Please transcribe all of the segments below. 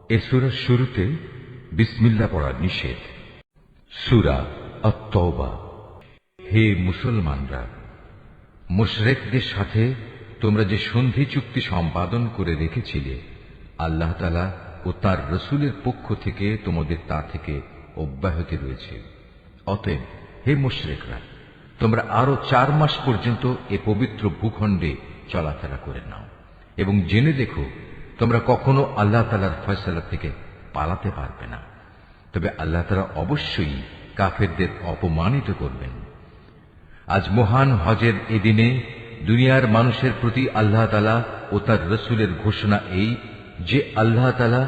এ সূরার শুরুতে বিসমিল্লাহ পড়া নিষেধ। সূরা আত-তাওবা। হে মুসলমানরা, মুশরিকদের সাথে তোমরা যে সন্ধি চুক্তি সম্পাদন করে রেখেছিলে, আল্লাহ তাআলা ও তার রাসূলের পক্ষ থেকে তোমাদের তা থেকে অব্যাহতি রয়েছে। অতএব হে মুশরিকরা, তোমরা আরো 4 মাস পর্যন্ত এ পবিত্র ভূখণ্ডে চলাফেরা করে নাও এবং জেনে দেখো তোমরা কখনো আল্লাহ তাআলার ফয়সালা থেকে পালাতে পারবে না। তবে আল্লাহ তাআলা অবশ্যই কাফেরদের অপমানিত করবেন। আজ মহান হজের এ দিনে দুনিয়ার মানুষের প্রতি আল্লাহ তাআলা ও তার রাসূলের ঘোষণা এই যে আল্লাহ তাআলা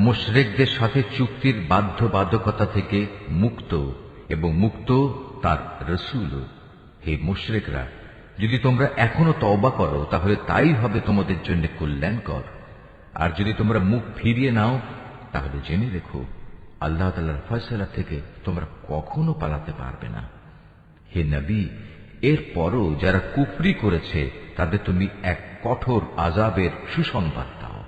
মুশরিকদের সাথে চুক্তির বাধ্যবাধকতা থেকে মুক্ত এবং মুক্ত তার রাসূলও। হে মুশরিকরা, যদি তোমরা এখনো তওবা করো তাহলে তাই হবে তোমাদের জন্য কল্যাণকর, আর যদি তোমরা মুখ ফিরিয়ে নাও তাহলে জেনে রেখো আল্লাহ তাআলার ফয়সালা থেকে তোমরা কখনো পালাতে পারবে না। হে নবী, এরপরও যারা কুফরি করেছে তাদের তুমি এক কঠোর আযাবের সুসংবাদ দাও।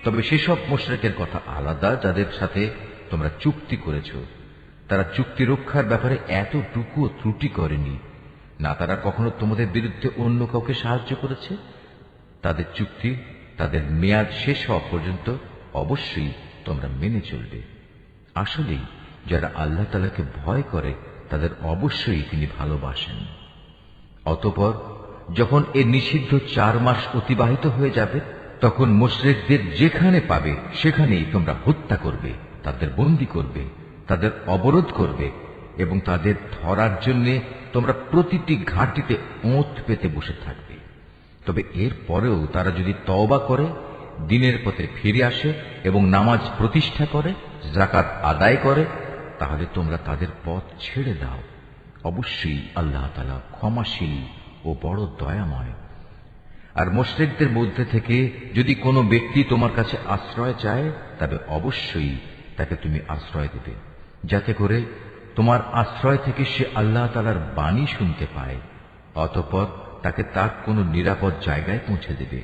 তবে সেসব মুশরিকের কথা আলাদা যাদের সাথে তোমরা চুক্তি করেছ। তারা চুক্তি রক্ষার ব্যাপারে এতটুকুও ত্রুটি করেনি, না তারা কখনো তোমাদের বিরুদ্ধে অন্য কাউকে সাহায্য করেছে। তাদের চুক্তি তাদের মেয়াদ শেষ হওয়া পর্যন্ত অবশ্যই তোমরা মেনে চলবে। আসলেই যারা আল্লাহ তাআলাকে ভয় করে তাদের অবশ্যই তিনি ভালোবাসেন। অতঃপর যখন এ নিষিদ্ধ 4 মাস অতিবাহিত হয়ে যাবে, তখন মুশরিকদের যেখানে পাবে সেখানেই তোমরা হত্যা করবে, তাদের বন্দী করবে, তাদের অবরোধ করবে এবং তাদের ধরার জন্য তোমরা প্রতিটি ঘাঁটিতে ওঁত পেতে বসে থাকবে। তবে এর পরেও তারা যদি তওবা করে, দ্বীনের পথে ফিরে আসে এবং নামাজ প্রতিষ্ঠা করে, যাকাত আদায় করে, তাহলে তোমরা তাদের পথ ছেড়ে দাও। অবশ্যই আল্লাহ তাআলা ক্ষমাশীল ও বড় দয়াময়। আর মুশরিকদের মধ্যে থেকে যদি কোনো ব্যক্তি তোমার কাছে আশ্রয় চায়, তবে অবশ্যই তাকে তুমি আশ্রয় দেবে, যাতে করে তোমার আশ্রয় থেকে সে আল্লাহ তাআলার বাণী শুনতে পায়। অতঃপর তাকে তার কোনো নিরাপদ জায়গায় পৌঁছে দেবে।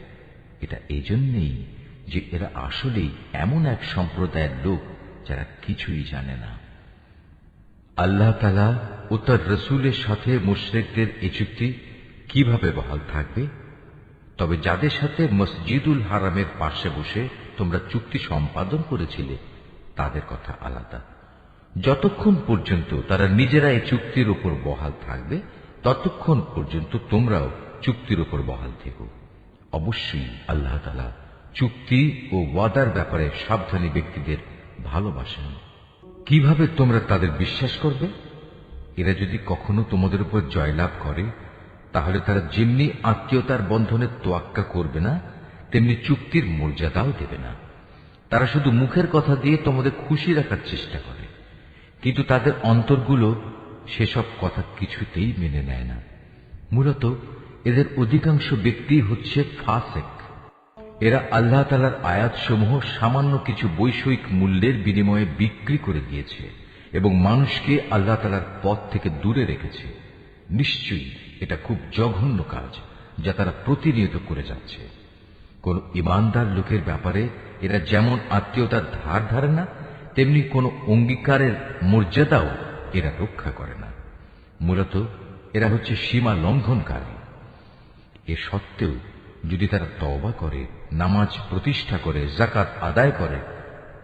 এটা এজন্যই যে এরা আসলেই এমন এক সম্প্রদায়ের লোক যারা কিছুই জানে না। আল্লাহ তাআলা ও তার রাসূলের সাথে মুশরিকদের এই চুক্তি কিভাবে বহাল থাকবে? তবে যাদের সাথে মসজিদুল হারামের পাশে বসে তোমরা চুক্তি সম্পাদন করেছিলে তাদের কথা আলাদা। যতক্ষণ পর্যন্ত তারা নিজেরা এই চুক্তির উপর বহাল থাকবে, ততক্ষণ পর্যন্ত তোমরাও চুক্তির উপর বহাল থেকো। অবশ্যই আল্লাহ তাআলা চুক্তি ও ওয়াদার ব্যাপারে সাবধানী ব্যক্তিদের ভালোবাসেন। কিভাবে তোমরা তাদের বিশ্বাস করবে? এরা যদি কখনো তোমাদের উপর জয়লাভ করে, তাহলে তারা যেমনি আত্মীয়তার বন্ধনে তোয়াক্কা করবে না, তেমনি চুক্তির মর্যাদাও দেবে না। তারা শুধু মুখের কথা দিয়ে তোমাদের খুশি রাখার চেষ্টা করে, কিন্তু তাদের অন্তরগুলো সেসব কথা কিছুতেই মেনে নেয় না। মূলত এদের অধিকাংশ ব্যক্তি হচ্ছে ফাসিক। এরা আল্লাহ তাআলার আয়াতসমূহ সামান্য কিছু বৈষয়িক মূল্যের বিনিময়ে বিক্রি করে দিয়েছে এবং মানুষকে আল্লাহ তাআলার পথ থেকে দূরে রেখেছে। নিশ্চয়ই এটা খুব জঘন্য কাজ যা তারা প্রতিনিয়ত করে যাচ্ছে। কোন ঈমানদার লোকের ব্যাপারে এরা যেমন আত্মীয়তার ধার ধারে না, তেমনি কোন অঙ্গীকারের মর্যাদাও এরা রক্ষা করে না। মূলত এরা হচ্ছে সীমা লঙ্ঘনকারী। এ সত্ত্বেও যদি তারা তওবা করে, নামাজ প্রতিষ্ঠা করে, যাকাত আদায় করে,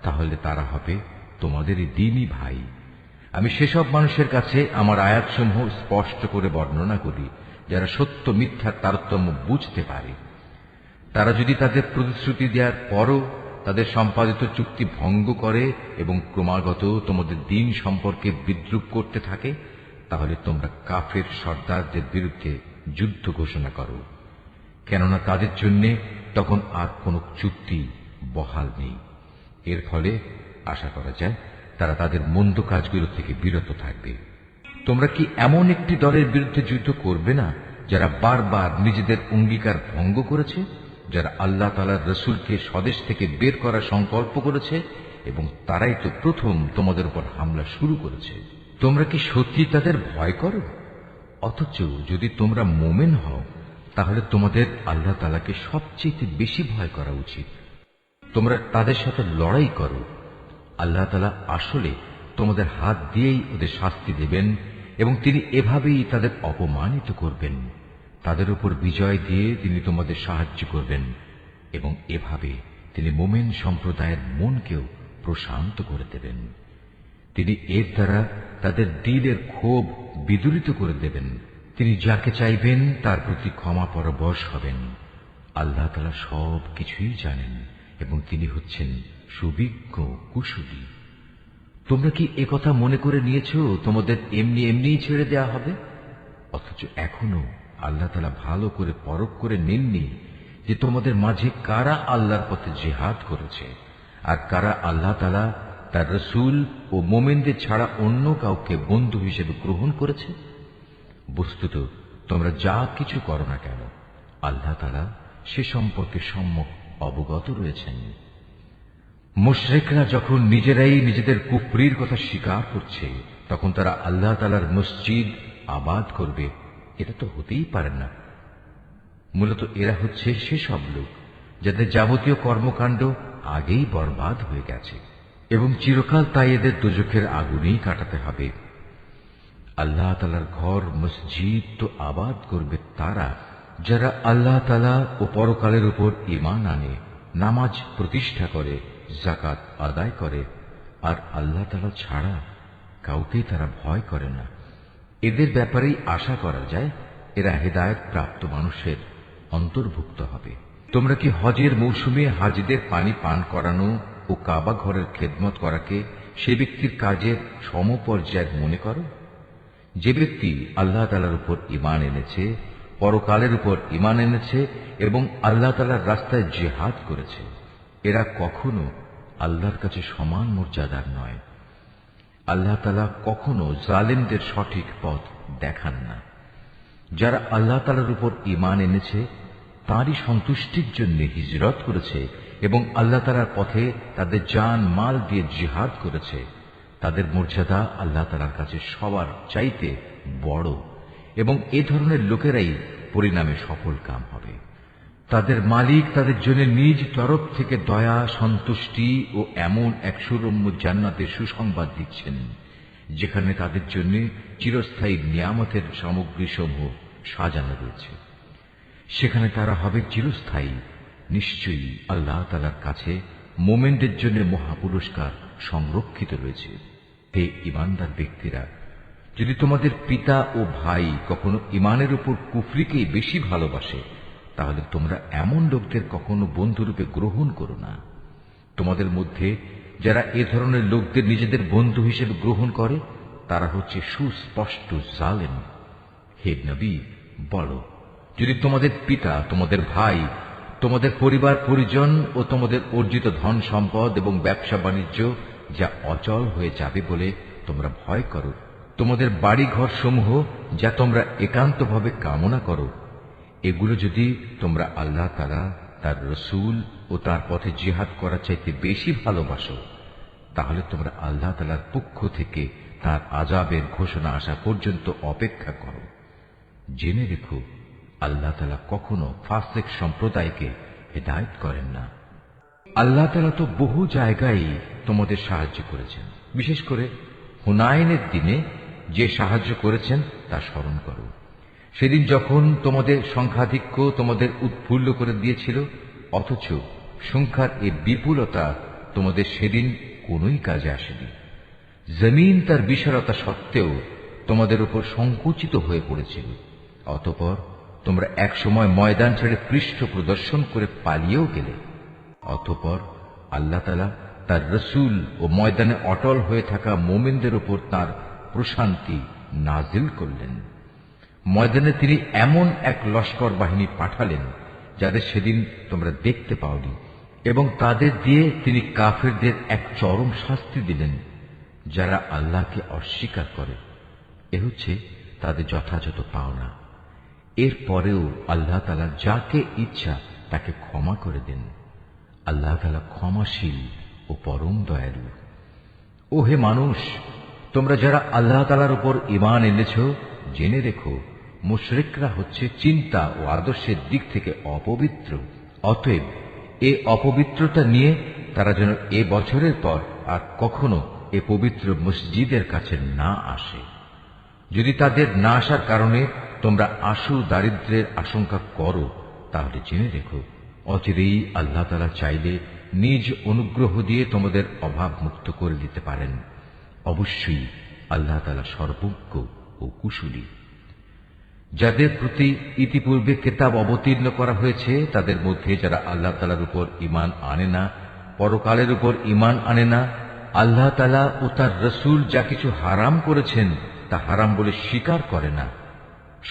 তাহলে তারা হবে তোমাদেরই দ্বীনী ভাই। আমি সেসব মানুষের কাছে আমার আয়াতসমূহ স্পষ্ট করে বর্ণনা করি যারা সত্য মিথ্যার তারতম্য বুঝতে পারে। তারা যদি তাদের প্রতিশ্রুতি দেওয়ার পরও তাদের সম্পাদিত চুক্তি ভঙ্গ করে এবং ক্রমাগত তোমাদের দ্বীন সম্পর্কে বিদ্রূপ করতে থাকে, তাহলে তোমরা কাফের সর্দারদের বিরুদ্ধে যুদ্ধ ঘোষণা করো, কেননা তাদের জন্য তখন আর কোন চুক্তি বহাল নেই। এর ফলে আশা করা যায় তারা তাদের মন্দ কাজগুলো থেকে বিরত থাকবে। তোমরা কি এমন একটি দলের বিরুদ্ধে যুদ্ধ করবে না যারা বারবার নিজেদের অঙ্গীকার ভঙ্গ করেছে, যারা আল্লাহ তাআলার রাসূলকে স্বদেশ থেকে বের করার সংকল্প করেছে এবং তারাই তো প্রথম তোমাদের উপর হামলা শুরু করেছে? তোমরা কি সত্যি তাদের ভয় করো? অথচ যদি তোমরা মুমিন হও, তাহলে তোমাদের আল্লাহ তাআলাকে সবচেয়ে বেশি ভয় করা উচিত। তোমরা তাদের সাথে লড়াই করো। আল্লাহ তাআলা আসলে তোমাদের হাত দিয়েই ওদের শাস্তি দেবেন এবং তিনি এভাবেই তাদের অপমানিত করবেন। তাদের উপর বিজয় দিয়ে তিনি তোমাদের সাহায্য করবেন এবং এভাবে তিনি মুমিন সম্প্রদায়ের মনকেও প্রশান্ত করে দেবেন। তিনি এর দ্বারা তাদের দিলের ক্ষোভ বিদূরিত করে দেবেন। তিনি যাকে চাইবেন তার প্রতি ক্ষমা পরবশ হবেন। আল্লাহ তাআলা সব কিছুই জানেন এবং তিনি হচ্ছেন সুবিজ্ঞ কুশলী। তোমরা কি একথা মনে করে নিয়েছ তোমাদের এমনি এমনিই ছেড়ে দেয়া হবে? অথচ এখনো আল্লাহ তাআলা ভালো করে পরখ করে নেননি যে তোমাদের মাঝে কারা আল্লাহর পথে জিহাদ করেছে আর কারা আল্লাহ তাআলা তার রাসূল ও মুমিনদের ছাড়া অন্য কাউকে বন্ধু হিসেবে গ্রহণ করেছে। বস্তুত তোমরা যা কিছু করো না কেন আল্লাহ তাআলা সে সম্পর্কে সম্যক অবগত রয়েছেন। মুশরিকরা যখন নিজেরাই নিজেদের কুফরির কথা স্বীকার করছে তখন তারা আল্লাহ তাআলার মসজিদ আবাদ করবে, এটা তো হতেই পারে না। মূলত এরা হচ্ছে সেসব লোক যাদের যাবতীয় কর্মকাণ্ড আগেই বরবাদ হয়ে গেছে এবং চিরকাল তাই এদের দোজখের আগুনেই কাটাতে হবে। আল্লাহ তাআলার ঘর মসজিদ তো আবাদ করবে তারা যারা আল্লাহ তাআলা ও পরকালের উপর ঈমান আনে, নামাজ প্রতিষ্ঠা করে, যাকাত আদায় করে আর আল্লাহ তাআলা ছাড়া কাউকে তারা ভয় করে না। এদের ব্যাপারেই আশা করা যায় এরা হেদায়েত প্রাপ্ত মানুষের অন্তর্ভুক্ত হবে। তোমরা কি হজের মৌসুমে হাজিদের পানি পান করানো ও কাবা ঘরের খেদমত করাকে সে ব্যক্তির কাজের সমপর্যায়ের মনে করো? যে ব্যক্তি আল্লাহ তাআলার উপর ঈমান এনেছে, পরকালের উপর ঈমান এনেছে এবং আল্লাহ তাআলার রাস্তায় জিহাদ করেছে, এরা কখনো আল্লাহর কাছে সমান মর্যাদার নয়। আল্লাহ তাআলা কখনো জালেমদের সঠিক পথ দেখান না। যারা আল্লাহ তাআলার উপর ঈমান এনেছে তাঁরই সন্তুষ্টির জন্য হিজরত করেছে এবং আল্লাহ তাআলার পথে তাদের জান মাল দিয়ে জিহাদ করেছে, তাদের মর্যাদা আল্লাহ তাআলার কাছে সবার চাইতে বড় এবং এ ধরনের লোকেরাই পরিণামে সফল কাম হবে। তাদের মালিক তাদের জন্য নিজ তরফ থেকে দয়া, সন্তুষ্টি ও এমন এক সুরম্য জান্নাতের সুসংবাদ দিচ্ছেন যেখানে তাদের জন্য চিরস্থায়ী নিয়ামতের সামগ্রীসমূহ সাজানো রয়েছে। সেখানে তারা হবে চিরস্থায়ী। নিশ্চয়ই আল্লাহ তাআলার কাছে মোমেনদের জন্য মহাপুরস্কার সংরক্ষিত রয়েছে। হে ঈমানদার ব্যক্তিরা, যদি তোমাদের পিতা ও ভাই কখনো ঈমানের উপর কুফরিকেই বেশি ভালোবাসে তাহলে তোমরা এমন লোকদের কখনো বন্ধুরূপে গ্রহণ করো না। তোমাদের মধ্যে যারা এ ধরনের লোকদের নিজেদের বন্ধু হিসেবে গ্রহণ করে তারা হচ্ছে সুস্পষ্ট জালেম। হে নবী, বলো, যদি তোমাদের পিতা, তোমাদের ভাই, তোমাদের পরিবার পরিজন ও তোমাদের অর্জিত ধন সম্পদ এবং ব্যবসা বাণিজ্য যা অচল হয়ে যাবে বলে তোমরা ভয় করো, তোমাদের বাড়ি ঘর সমূহ যা তোমরা একান্তভাবে কামনা করো, এগুলো যদি তোমরা আল্লাহ তাআলা, তার রাসূল ও তার পথে জিহাদ করা চাইতে বেশি ভালোবাসো তাহলে তোমরা আল্লাহ তাআলার পক্ষ থেকে তার আযাবের ঘোষণা আসা পর্যন্ত অপেক্ষা করো। জেনে রেখো, আল্লাহ তাআলা কখনো ফাসিক সম্প্রদায়কে হেদায়েত করেন না। আল্লাহ তাআলা তো বহু জায়গায় তোমাদের সাহায্য করেছেন, বিশেষ করে হুনাইনের দিনে যে সাহায্য করেছেন তা স্মরণ করো। সেদিন যখন তোমাদের সংখ্যাধিক্য তোমাদের উৎফুল্ল করে দিয়েছিল, অথচ সংখ্যার এই বিপুলতা তোমাদের সেদিন কোনোই কাজে আসেনি। জমিন তার বিশালতা সত্ত্বেও তোমাদের উপর সংকুচিত হয়ে পড়েছিল। অতঃপর তোমরা এক সময় ময়দান ছেড়ে পৃষ্ঠ প্রদর্শন করে পালিয়েও গেলে। অতঃপর আল্লাহ তাআলা তার রাসূল ও ময়দানে অটল হয়ে থাকা মুমিনদের উপর তার প্রশান্তি নাজিল করলেন। ময়দানে তিনি এমন এক লস্কর বাহিনী পাঠালেন যাদের সেদিন তোমরা দেখতে পাওনি, এবং তাদের দিয়ে তিনি কাফেরদের এক চরম শাস্তি দিলেন যারা আল্লাহকে অস্বীকার করে। এ হচ্ছে তাদের যথাযথ পাওনা। এরপরেও আল্লাহ তাআলা যাকে ইচ্ছা তাকে ক্ষমা করে দেন। আল্লাহ তাআলা ক্ষমাশীল ও পরম দয়ালু। ও হে মানুষ, তোমরা যারা আল্লাহ তাআলার উপর ঈমান এনেছ, জেনে রেখো মুশরিকরা হচ্ছে চিন্তা ও আদর্শের দিক থেকে অপবিত্র। অতএব এ অপবিত্রতা নিয়ে তারা যেন এ বছরের পর আর কখনো এ পবিত্র মসজিদের কাছে না আসে। যদি তাদের না আসার কারণে তোমরা আশু দারিদ্র্যের আশঙ্কা করো, তাহলে জেনে রেখো অচিরেই আল্লাহ তাআলা চাইলে নিজ অনুগ্রহ দিয়ে তোমাদের অভাব মুক্ত করে দিতে পারেন। অবশ্যই আল্লাহ তাআলা সর্বজ্ঞ ও কুশলী। যাদের প্রতি ইতিপূর্বে কিতাব অবতীর্ণ করা হয়েছে তাদের মধ্যে যারা আল্লাহ তাআলার উপর ঈমান আনে না, পরকালের উপর ঈমান আনে না, আল্লাহ তাআলা ও তার রাসূল যা কিছু হারাম করেছেন তা হারাম বলে স্বীকার করে না,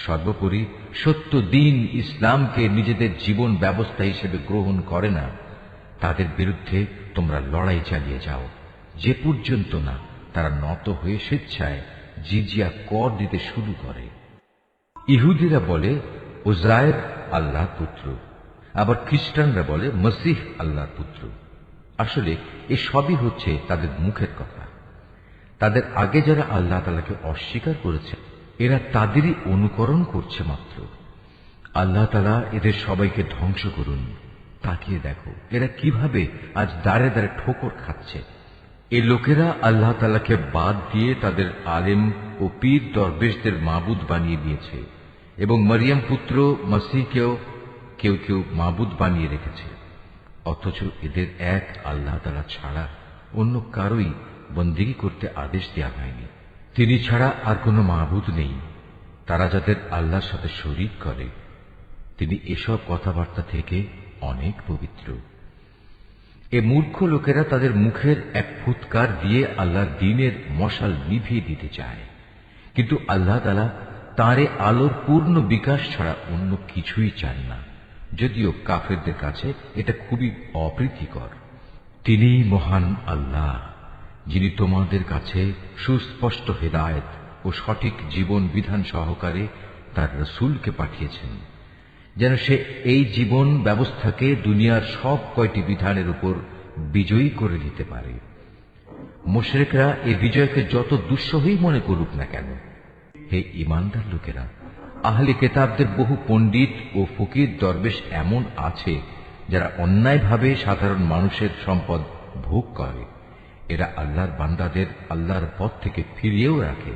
সর্বোপরি সত্য দ্বীন ইসলামকে নিজেদের জীবন ব্যবস্থা হিসেবে গ্রহণ করে না, তাদের বিরুদ্ধে তোমরা লড়াই চালিয়ে যাও যে পর্যন্ত না তারা নত হয়ে স্বেচ্ছায় জিজিয়া কর দিতে শুরু করে। ইহুদিরা বলে উযায়ের আল্লাহর পুত্র, আবার খ্রিস্টানরা বলে মসীহ আল্লাহর পুত্র। আসলে এ সবই হচ্ছে তাদের মুখের কথা। তাদের আগে যারা আল্লাহ তাআলাকে অস্বীকার করেছে এরা তাদেরই অনুকরণ করছে মাত্র। আল্লাহ তাআলা এদের সবাইকে ধ্বংস করুন। তাকিয়ে দেখো এরা কিভাবে আজ দাঁড়ে দাঁড়ে ঠোকর খাচ্ছে। এ লোকেরা আল্লাহ তাআলাকে বাদ দিয়ে তাদের আলেম ও পীর দরবেশদের মাবুদ বানিয়ে দিয়েছে এবং মরিয়ম পুত্র মসীহকেও কেউ কেউ মাবুদ বানিয়ে রেখেছে। অথচ এদের এক আল্লাহ তাআলা ছাড়া অন্য কারোই বন্দেগী করতে আদেশ দেওয়া হয়নি। তিনি ছাড়া আর কোনো মাবুদ নেই। তারা যাদের আল্লাহর সাথে শরীক করে তিনি এসব কথাবার্তা থেকে অনেক পবিত্র। এ মূর্খ লোকেরা তাদের মুখের এক ফুৎকার দিয়ে আল্লাহর দ্বীনের মশাল নিভিয়ে দিতে চায়, কিন্তু আল্লাহ তাআলা তাঁরে আলোর পূর্ণ বিকাশ ছাড়া অন্য কিছুই চান না, যদিও কাফেরদের কাছে এটা খুবই অপ্রীতিকর। তিনিই মহান আল্লাহ যিনি তোমাদের কাছে সুস্পষ্ট হেদায়েত ও সঠিক জীবন বিধান সহকারে তার রাসূলকে পাঠিয়েছেন, যেন সে এই জীবন ব্যবস্থাকে দুনিয়ার সব কয়টি বিধানের উপর বিজয়ী করে দিতে পারে। মুশরিকরা এই বিজয়কে যত দুঃসহই মনে করুক না কেন, হে ঈমানদার লোকেরা, আহলে কিতাবদের বহু পণ্ডিত ও ফকির দরবেশ এমন আছে যারা অন্যায়ভাবে সাধারণ মানুষের সম্পদ ভোগ করে। এরা আল্লাহর বান্দাদের আল্লাহর পথ থেকে ফিরিয়েও রাখে।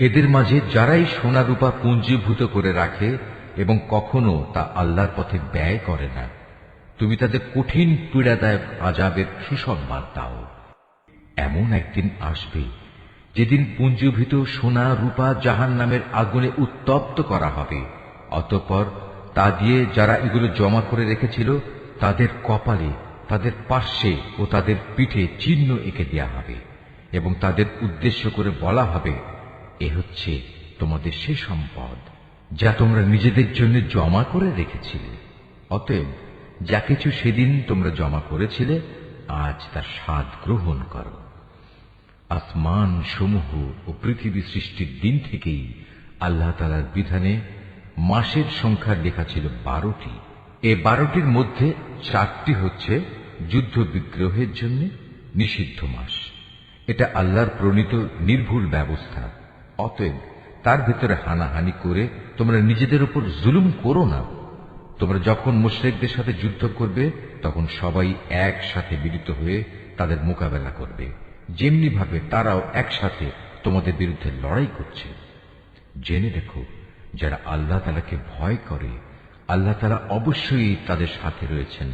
এদের মাঝে যারাই সোনা রূপা পুঞ্জীভূত করে রাখে এবং কখনো তা আল্লাহর পথে ব্যয় করে না, তুমি তাদের কঠিন পীড়াদায়ক আযাবের সুসংবাদ দাও। এমন একদিন আসবে যেদিন পুঞ্জীভূত সোনা রূপা জাহান্নামের আগুনে উত্তপ্ত করা হবে। অতঃপর তা দিয়ে যারা এগুলো জমা করে রেখেছিল তাদের কপালে, তাদের পার্শ্বে ও তাদের পিঠে চিহ্ন এঁকে দেয়া হবে এবং তাদের উদ্দেশ্য করে বলা হবে, এ হচ্ছে তোমাদের সে সম্পদ যা তোমরা নিজেদের জন্য জমা করে রেখেছিলে। অতএব যা কিছু সেদিন তোমরা জমা করেছিলে আজ তার স্বাদ গ্রহণ করো। আসমান সমূহ ও পৃথিবী সৃষ্টির দিন থেকেই আল্লাহ তাআলার বিধানে মাসের সংখ্যা লেখা ছিল 12টি। এ 12টির মধ্যে 4টি হচ্ছে যুদ্ধ বিগ্রহের জন্য নিষিদ্ধ মাস। এটা আল্লাহর প্রণীত নির্ভুল ব্যবস্থা। অতএব তার ভেতরে হানাহানি করে তোমরা নিজেদের উপর জুলুম করো না। তোমরা যখন মুশরিকদের সাথে যুদ্ধ করবে তখন সবাই একসাথে মিলিত হয়ে তাদের মোকাবেলা করবে, যেমনি ভাবে তারাও একসাথে তোমাদের বিরুদ্ধে লড়াই করছে। জেনে রেখো, যারা আল্লাহ তাআলাকে ভয় করে আল্লাহ তাআলা অবশ্যই তাদের সাথে রয়েছেন।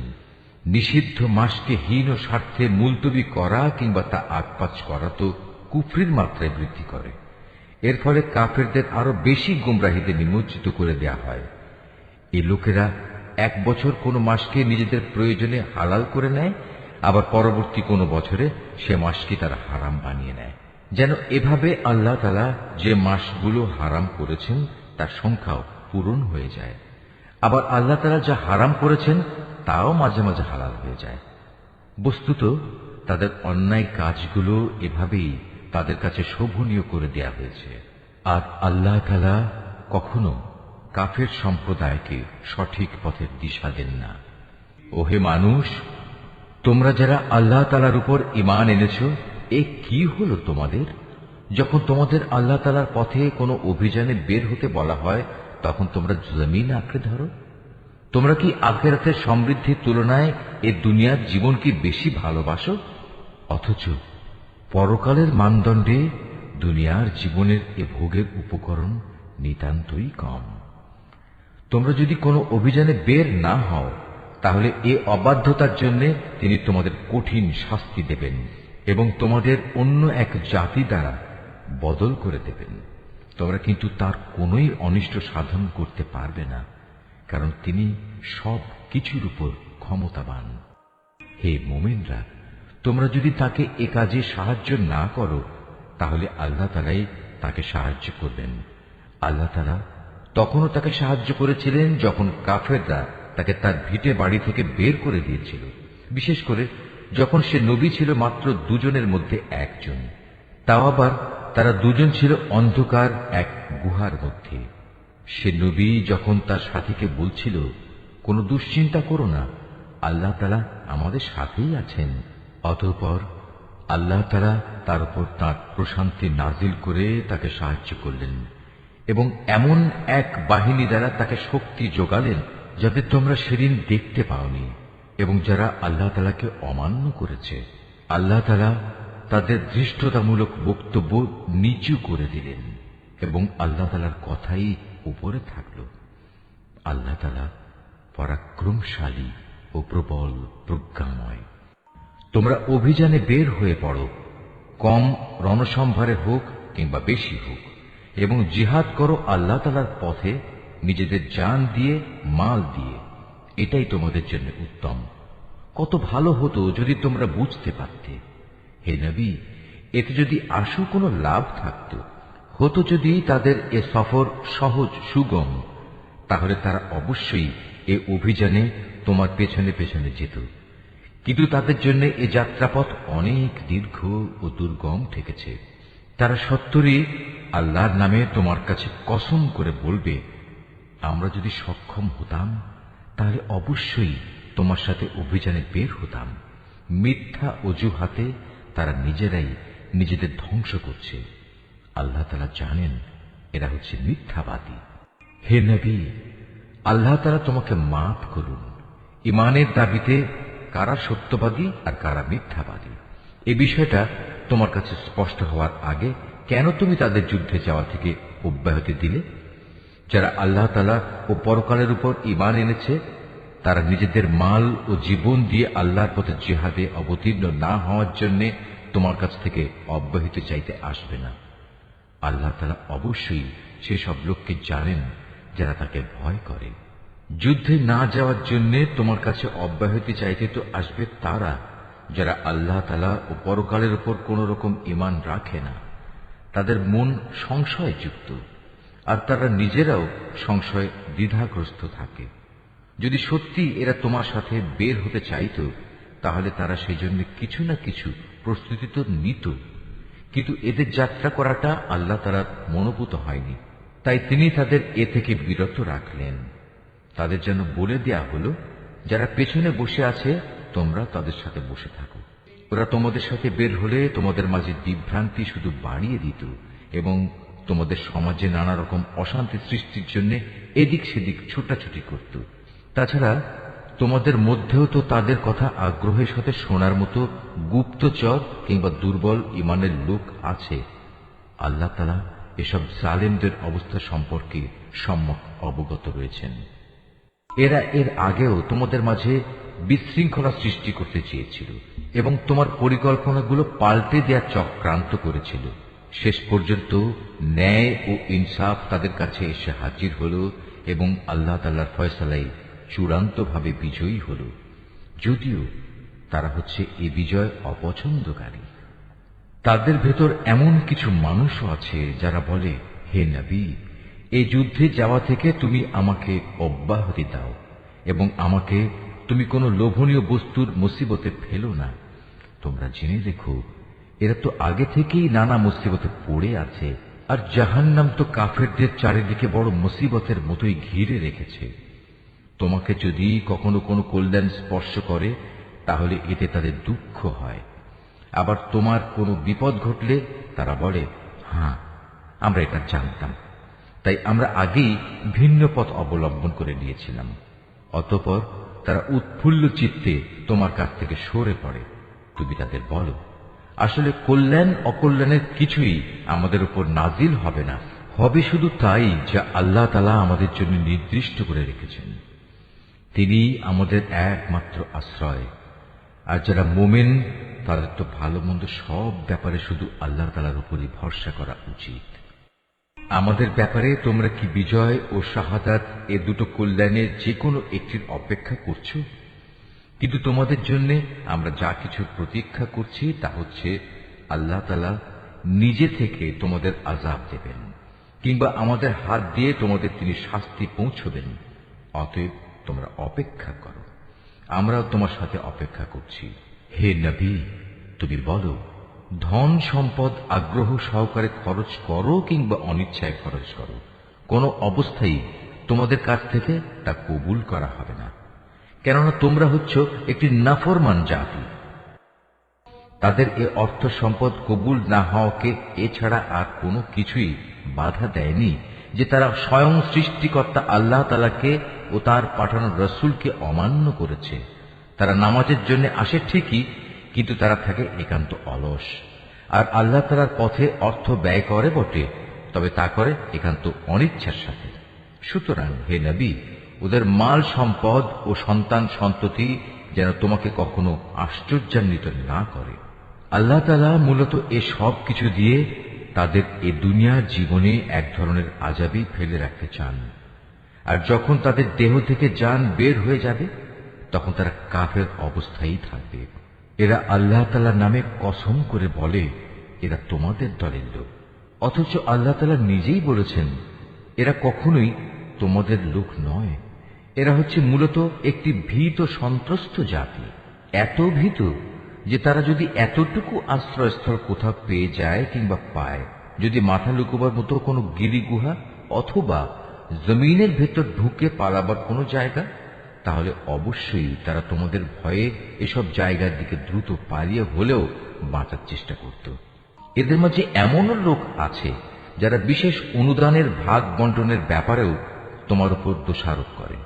নিষিদ্ধ মাসকে হীন স্বার্থে মুলতবি করা কিংবা তা আগপাচ করা তো কুফরির মাত্রায় বৃদ্ধি করে। এর ফলে কাফেরদের আরো বেশি গুমরাহিতে নিমজ্জিত করে দেয়া হয়। এই লোকেরা এক বছর কোনো মাসকে নিজেদের প্রয়োজনে হালাল করে নেয়, আবার পরবর্তী কোনো বছরে সে মাসকে তারা হারাম বানিয়ে নেয়, যেন এভাবে আল্লাহ তাআলা যে মাসগুলো হারাম করেছেন তার সংখ্যাও পূরণ হয়ে যায়। আবার আল্লাহ তাআলা যা হারাম করেছেন তাও মাঝে মাঝে হালাল হয়ে যায়। বস্তুত তাদের অন্যায় কাজগুলো এভাবেই তাদের কাছে শোভনীয় করে দেয়া হয়েছে। আর আল্লাহ তাআলা কখনো কাফের সম্প্রদায়কে সঠিক পথের দিশা দেন না। ওহে মানুষ, তোমরা যারা আল্লাহ তাআলার উপর ঈমান এনেছো, এ কি হলো তোমাদের? যখন তোমাদের আল্লাহ তাআলার পথে কোনো অভিযানে বের হতে বলা হয় তখন তোমরা জমিন আঁকড়ে ধরো। তোমরা কি আখিরাতের সমৃদ্ধির তুলনায় এ দুনিয়ার জীবন কি বেশি ভালোবাসো? অথচ পরকালের মানদণ্ডে দুনিয়ার জীবনের এ ভোগের উপকরণ নিতান্তই কম। তোমরা যদি কোনো অভিযানে বের না হও, তাহলে এ অবাধ্যতার জন্য তিনি তোমাদের কঠিন শাস্তি দেবেন এবং তোমাদের অন্য এক জাতি দ্বারা বদল করে দেবেন। তোমরা কিন্তু তার কোনোই অনিষ্ট সাধন করতে পারবে না, কারণ তিনি সব কিছুর উপর ক্ষমতাবান। হে মুমিনরা, তোমরা যদি তাকে এ কাজে সাহায্য না করো, তাহলে আল্লাহ তাআলাই তাকে সাহায্য করবেন। আল্লাহ তাআলা তখনও তাকে সাহায্য করেছিলেন যখন কাফেররা তাকে তার ভিটে বাড়ি থেকে বের করে দিয়েছিল, বিশেষ করে যখন সে নবী ছিল মাত্র দুজনের মধ্যে একজন। তাও আবার তারা দুজন ছিল অন্ধকার এক গুহার মধ্যে। সে নবী যখন তার সাথীকে বলছিল, কোনো দুশ্চিন্তা করো না, আল্লাহ তাআলা আমাদের সাথেই আছেন। অতঃপর আল্লাহ তাআলা তার উপর তাঁর প্রশান্তি নাজিল করে তাকে সাহায্য করলেন এবং এমন এক বাহিনী দ্বারা তাকে শক্তি যোগালেন যাতে তোমরা সেদিন দেখতে পাওনি। এবং যারা আল্লাহ তাআলাকে অমান্য করেছে, আল্লাহ তাআলা তাদের ধৃষ্টতামূলক বক্তব্য নিচু করে দিলেন এবং আল্লাহ তাআলার কথাই উপরে থাকল। আল্লাহ তাআলা পরাক্রমশালী ও প্রবল প্রজ্ঞাময়। তোমরা অভিযানে বের হয়ে পড়ো, কম রণসম্ভারে হোক কিংবা বেশি হোক, এবং জিহাদ করো আল্লাহ তাআলার পথে নিজেদের জান দিয়ে, মাল দিয়ে। এটাই তোমাদের জন্য উত্তম। কত ভালো হতো যদি তোমরা বুঝতে পারতে। হে নবী, এতে যদি আশু কোনো লাভ থাকত, হতো যদি তাদের এ সফর সহজ সুগম, তাহলে তারা অবশ্যই এ অভিযানে তোমার পেছনে পেছনে যেত। কিন্তু তাদের জন্য এ যাত্রাপথ অনেক দীর্ঘ ও দুর্গম ঠেকেছে। তারা সত্তরই আল্লাহর নামে তোমার কাছে কসম করে বলবে, আমরা যদি সক্ষম হতাম তাহলে অবশ্যই তোমার সাথে অভিযানে বের হতাম। মিথ্যা অজুহাতে তারা নিজেরাই নিজেদের ধ্বংস করছে। আল্লাহ তাআলা জানেন এরা হচ্ছে মিথ্যাবাদী। হে নবী, আল্লাহ তাআলা তোমাকে মাফ করুন। ঈমানের দাবিতে কারা সত্যবাদী আর কারা মিথ্যাবাদী, এই বিষয়টা তোমার কাছে স্পষ্ট হওয়ার আগে কেন তুমি তাদের যুদ্ধে যাওয়া থেকে অব্যাহতি দিলে? যারা আল্লাহ তাআলা ও পরকালের উপর ঈমান এনেছে, তারা নিজেদের মাল ও জীবন দিয়ে আল্লাহর পথে জিহাদে অবতীর্ণ না হওয়ার জন্য তোমার কাছ থেকে অব্যাহতি চাইতে আসবে না। আল্লাহ তাআলা অবশ্যই সেসব লোককে জানেন যারা তাকে ভয় করে। যুদ্ধে না যাওয়ার জন্য তোমার কাছে অব্যাহতি চাইতে তো আসবে তারা যারা আল্লাহ তাআলা ও পরকালের উপর কোন রকম ঈমান রাখে না। তাদের মন সংশয়যুক্ত আর তারা নিজেরাও সংশয় দ্বিধাগ্রস্ত থাকে। যদি সত্যি এরা তোমার সাথে বের হতে চাইত, তাহলে তারা সেই জন্য কিছু না কিছু প্রস্তুতি তো নিত, কিন্তু এদের যাত্রা করাটা আল্লাহ তাআলার মনোভূত হয়নি, তাই তিনি তাদের এ থেকে বিরত রাখলেন। তাদের যেন বলে দেয়া হলো, যারা পেছনে বসে আছে তোমরা তাদের সাথে বসে থাকো। ওরা তোমাদের সাথে বের হলে তোমাদের মাঝে বিভ্রান্তি শুধু বাড়িয়ে দিত এবং তোমাদের সমাজে নানা রকম অশান্তি সৃষ্টির জন্য এদিক সেদিক ছুটাছুটি করত। তাছাড়া তোমাদের মধ্যেও তো তাদের কথা আগ্রহের সাথে শোনার মতো গুপ্তচর কিংবা দুর্বল ঈমানের লোক আছে। আল্লাহ তাআলা এসব জালেমদের অবস্থা সম্পর্কে সম্যক অবগত রয়েছেন। এরা এর আগেও তোমাদের মাঝে বিশৃঙ্খলা সৃষ্টি করতে চেয়েছিল এবং তোমার পরিকল্পনাগুলো পাল্টে দেওয়ার চক্রান্ত করেছিল। শেষ পর্যন্ত ন্যায় ও ইনসাফ তাদের কাছে এসে হাজির হল এবং আল্লাহ তাআলার ফয়সালায় চূড়ান্তভাবে বিজয়ী হল, যদিও তারা হচ্ছে এই বিজয় অপছন্দকারী। তাদের ভেতর এমন কিছু মানুষও আছে যারা বলে, হে নবী, এই যুদ্ধে যাওয়া থেকে তুমি আমাকে অব্যাহতি দাও এবং আমাকে তুমি কোনো লোভনীয় বস্তুর মুসিবতে ফেলো না। তোমরা জেনে রেখো, এরা তো আগে থেকেই নানা মুসিবতে পড়ে আছে, আর জাহান্নাম তো কাফেরদের চারিদিকে বড় মুসিবতের মতোই ঘিরে রেখেছে। তোমাকে যদি কখনো কোনো কল্যাণ স্পর্শ করে তাহলে এতে তাদের দুঃখ হয়, আবার তোমার কোনো বিপদ ঘটলে তারা বলে, হ্যাঁ, আমরা এটা জানতাম, তাই আমরা আগেই ভিন্ন পথ অবলম্বন করে নিয়েছিলাম। অতঃপর তারা উৎফুল্ল চিত্তে তোমার কাছ থেকে সরে পড়ে। তুমি তাদের বলো, আসলে কল্যাণ অকল্যাণের কিছুই আমাদের উপর নাজিল হবে না, হবে শুধু তাই যা আল্লাহ তাআলা আমাদের জন্য নির্দিষ্ট করে রেখেছেন। তিনি আমাদের একমাত্র আশ্রয়। আর যারা মুমিন তাদের তো ভালো মন্দ সব ব্যাপারে শুধু আল্লাহ তাআলার উপরই ভরসা করা উচিত। আমাদের ব্যাপারে তোমরা কি বিজয় ও শাহাদাত এ দুটো কল্যাণের যে কোনো একটির অপেক্ষা করছো? কিন্তু তোমাদের জন্য আমরা যা কিছুর প্রতীক্ষা করছি তা হচ্ছে আল্লাহ তাআলা নিজে থেকে তোমাদের আযাব দেবেন, কিংবা আমাদের হাত দিয়ে তোমাদের তিনি শাস্তি পৌঁছবেন। অতএব তোমরা অপেক্ষা করো, আমরাও তোমার সাথে অপেক্ষা করছি। হে নবী, তুমি বলো, ধন সম্পদ আগ্রহ সহকারে খরচ করো কিংবা অনিচ্ছায় খরচ করো, কোনো অবস্থায় তোমাদের কাছ থেকে তা কবুল করা হবে না, কেননা তোমরা হচ্ছ একটি নাফরমান জাতি। তাদের এ অর্থ সম্পদ কবুল না হওয়াকে এছাড়া আর কোনো কিছুই বাধা দেয়নি যে তারা স্বয়ং সৃষ্টিকর্তা আল্লাহ তাআলাকে ও তার পাঠানো রসুলকে অমান্য করেছে। তারা নামাজের জন্য আসে ঠিকই, কিন্তু তারা থাকে একান্ত অলস, আর আল্লাহ তাআলার পথে অর্থ ব্যয় করে বটে, তবে তা করে একান্ত অনিচ্ছার সাথে। সুতরাং হে নবী, ওদের মাল সম্পদ ও সন্তান সন্ততি যেন তোমাকে কখনো আশ্চর্যান্বিত না করে। আল্লাহ তাআলা মূলত এ সব কিছু দিয়ে তাদের এ দুনিয়ার জীবনে এক ধরনের আযাবই ফেলে রাখতে চান, আর যখন তাদের দেহ থেকে জান বের হয়ে যাবে তখন তারা কাফের অবস্থায় থাকবে। এরা আল্লাহ তাআলার নামে কসম করে বলে এরা তোমাদের দলের লোক, অথচ আল্লাহ তাআলা নিজেই বলেছেন এরা কখনোই তোমাদের লোক নয়। এরা হচ্ছে মূলত একটি ভীত সন্ত্রস্ত জাতি, এত ভীত যে তারা যদি এতটুকু আশ্রয়স্থল কোথাও পেয়ে যায় কিংবা পায়, যদি মাথা লুকোবার মতো কোনো গিরিগুহা অথবা জমিনের ভেতর ঢুকে পালাবার কোনো জায়গা, তাহলে অবশ্যই তারা তোমাদের ভয়ে এসব জায়গার দিকে দ্রুত পালিয়ে হলেও বাঁচার চেষ্টা করত। এদের মাঝে এমনও লোক আছে যারা বিশেষ অনুদানের ভাগ বন্টনের ব্যাপারেও তোমার উপর দোষারোপ করে,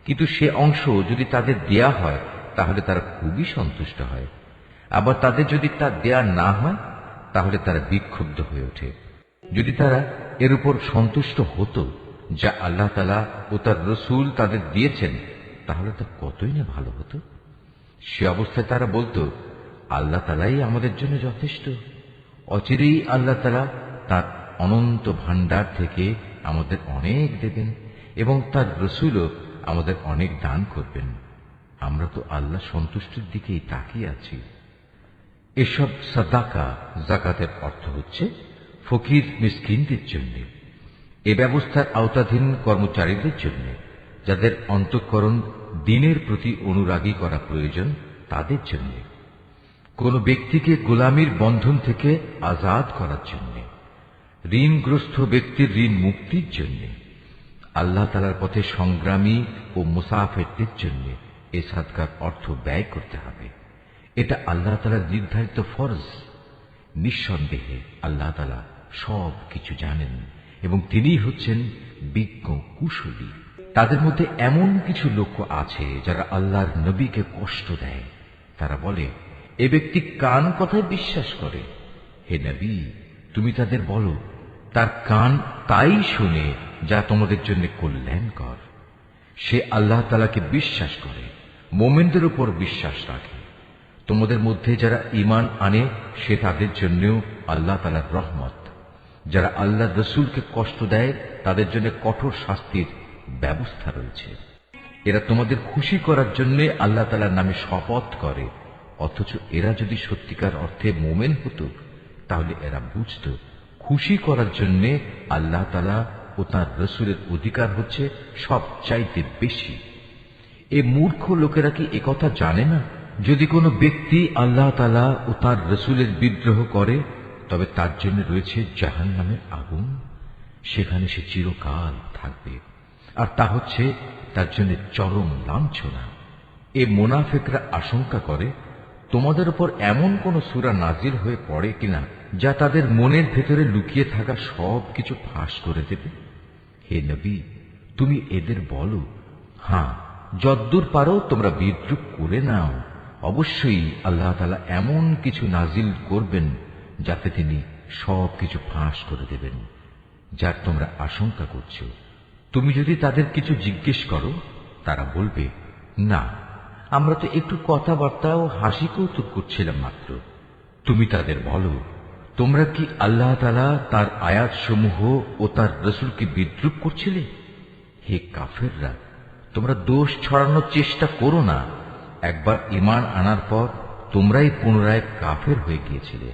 কিন্তু সে অংশ যদি তাদের দেয়া হয় তাহলে তারা খুবই সন্তুষ্ট হয়, আবার তাদের যদি তা দেয়া না হয় তাহলে তারা বিক্ষুব্ধ হয়ে ওঠে। যদি তারা এর উপর সন্তুষ্ট হতো যা আল্লাহ তাআলা ও তার রসুল তাদের দিয়েছেন, তাহলে তো কতই না ভালো হতো। সে অবস্থায় তারা বলতো, আল্লাহ তাআলাই আমাদের জন্য যথেষ্ট, অচিরেই আল্লাহ তাআলা তার অনন্ত ভাণ্ডার থেকে আমাদের অনেক দেবেন এবং তার রসুলও আমাদের অনেক দান করবেন। আমরা তো আল্লাহ সন্তুষ্টির দিকেই তাকিয়ে আছি। এসব সাদাকা যাকাতের অর্থ হচ্ছে ফকির মিসকিনদের জন্য, এ ব্যবস্থার আওতাধীন কর্মচারীদের জন্য, যাদের অন্তঃকরণ দ্বীনের প্রতি অনুরাগী করা প্রয়োজন তাদের জন্য, কোন ব্যক্তিকে গোলামির বন্ধন থেকে আজাদ করার জন্য, ঋণগ্রস্ত ব্যক্তির ঋণ মুক্তির জন্য, আল্লাহ তাআলার পথে সংগ্রামী ও মুসাফিরদের জন্য এ সাদকার অর্থ ব্যয় করতে হবে। এটা আল্লাহ তাআলার নির্ধারিত ফরজ। নিঃসন্দেহে আল্লাহ তাআলা সব কিছু জানেন এবং তিনিই হচ্ছেন বিজ্ঞ কুশলী। তাদের মধ্যে এমন কিছু লোক আছে যারা আল্লাহর নবীকে কষ্ট দেয়। তারা বলে, এ ব্যক্তি কান কথায় বিশ্বাস করে। হে নবী, তুমি তাদের বলো, তার কান তাই শুনে যা তোমাদের জন্য কল্যাণকর। সে আল্লাহ তাআলাকে বিশ্বাস করে, মুমিনদের উপর বিশ্বাস রাখে। তোমাদের মধ্যে যারা ঈমান আনে সে তাদের জন্যও আল্লাহ তাআলার রহমত। যারা আল্লাহর রসুলকে কষ্ট দেয় তাদের জন্য কঠোর শাস্তির ব্যবস্থা রয়েছে। এরা তোমাদের খুশি করার জন্য আল্লাহ তাআলার নামে শপথ করে, অথচ এরা যদি সত্যিকার অর্থে মুমিন হতো তাহলে এরা বুঝত খুশি করার জন্য আল্লাহ তাআলা ও তাঁর রসুলের অধিকার হচ্ছে সবচাইতে বেশি। এ মূর্খ লোকেরা কি একথা জানে না? যদি কোনো ব্যক্তি আল্লাহ তাআলা ও তার রসুলের বিদ্রোহ করে তবে তার জন্য রয়েছে জাহান্নামের আগুন, সেখানে সে চিরকাল থাকবে, আর তা হচ্ছে তার জন্য চরম লাঞ্ছনা। এ মুনাফিকরা আশঙ্কা করে তোমাদের উপর এমন কোন সূরা নাজিল হয়ে পড়ে কিনা যা তাদের মনের ভেতরে লুকিয়ে থাকা সব কিছু ফাঁস করে দেবে। হে নবী, তুমি এদের বলো, হ্যাঁ, যদ্দূর পারো তোমরা বিদ্রুপ করে নাও। অবশ্যই আল্লাহ তাআলা এমন কিছু নাজিল করবেন যাতে তিনি সবকিছু ফাঁস করে দেবেন, যার তোমরা আশঙ্কা করছো। তুমি যদি তাদের কিছু জিজ্ঞেস করো, তারা বলবে, না, আমরা তো একটু কথাবার্তা ও হাসি কৌতুক করছিলাম মাত্র। তুমি তাদের বলো, তোমরা কি আল্লাহ তাআলা তার আয়াত সমূহ ও তার রাসূলকে বিদ্রুপ করছিলে? হে কাফেররা, তোমরা দোষ ছড়ানোর চেষ্টা করো না। একবার ঈমান আনার পর তোমরাই পুনরায় কাফের হয়ে গিয়েছিলে।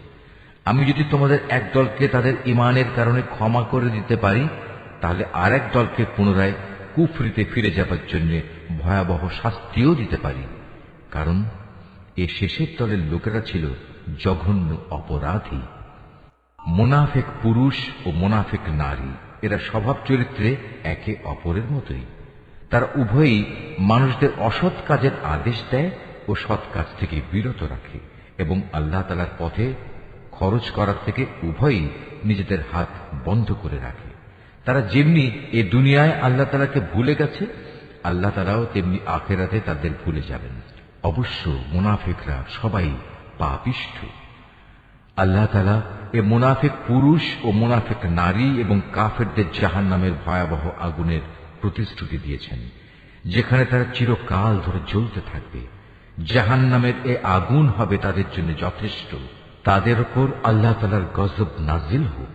আমি যদি তোমাদের এক দলকে তাদের ঈমানের কারণে ক্ষমা করে দিতে পারি, তাহলে আরেক দলকে পুনরায় কুফরিতে ফিরে যাবার জন্য ভয়াবহ শাস্তিও দিতে পারি। কারণ এ শেষের দলের লোকেরা ছিল জঘন্য অপরাধী। মুনাফিক পুরুষ ও মুনাফিক নারী এরা স্বভাব চরিত্রে একে অপরের মতোই। তারা উভয়ই মানুষদের অসৎ কাজের আদেশ দেয় ও সৎ কাজ থেকে বিরত রাখে এবং আল্লাহ তাআলার পথে খরচ করার থেকে উভয়ই নিজেদের হাত বন্ধ করে রাখে। তারা যেমনি এ দুনিয়ায় আল্লাহ তাআলাকে ভুলে গেছে, আল্লাহ তাআলাও তেমনি আখিরাতে তাদের ভুলে যাবেন। অবশ্য মুনাফিকরা সবাই পাপিষ্ঠ। আল্লাহ তাআলা এ মুনাফিক পুরুষ ও মুনাফিক নারী এবং কাফেরদের জাহান্নামের ভয়াবহ আগুনের প্রতিশ্রুতি দিয়েছেন, যেখানে তারা চিরকাল ধরে জ্বলতে থাকবে। জাহান্নামের এ আগুন হবে তাদের জন্য যথেষ্ট। তাদের উপর আল্লাহ তাআলার গজব নাজিল হোক।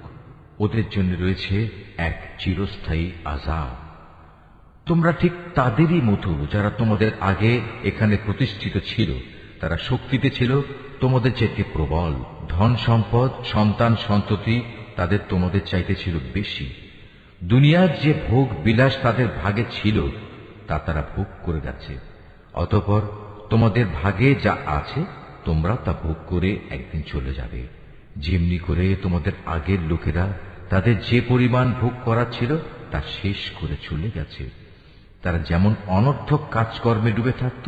ওদের জন্য রয়েছে এক চিরস্থায়ী আযাব। তোমরা ঠিক তাদেরই মতো যারা তোমাদের আগে এখানে প্রতিষ্ঠিত ছিল। তারা শক্তিতে ছিল তোমাদের চাইতে প্রবল, ধন সম্পদ, সন্তান সন্ততি তাদের তোমাদের চাইতে ছিল বেশি। দুনিয়ার যে ভোগ বিলাস তাদের ভাগে ছিল তা তারা ভোগ করে গেছে। অতঃপর তোমাদের ভাগে যা আছে তোমরা তা ভোগ করে একদিন চলে যাবে। যেমনি করে তোমাদের আগের লোকেরা তাদের যে পরিমাণ ভোগ করা ছিল তা শেষ করে চলে গেছে। তারা যেমন অনর্থক কাজকর্মে ডুবে থাকত,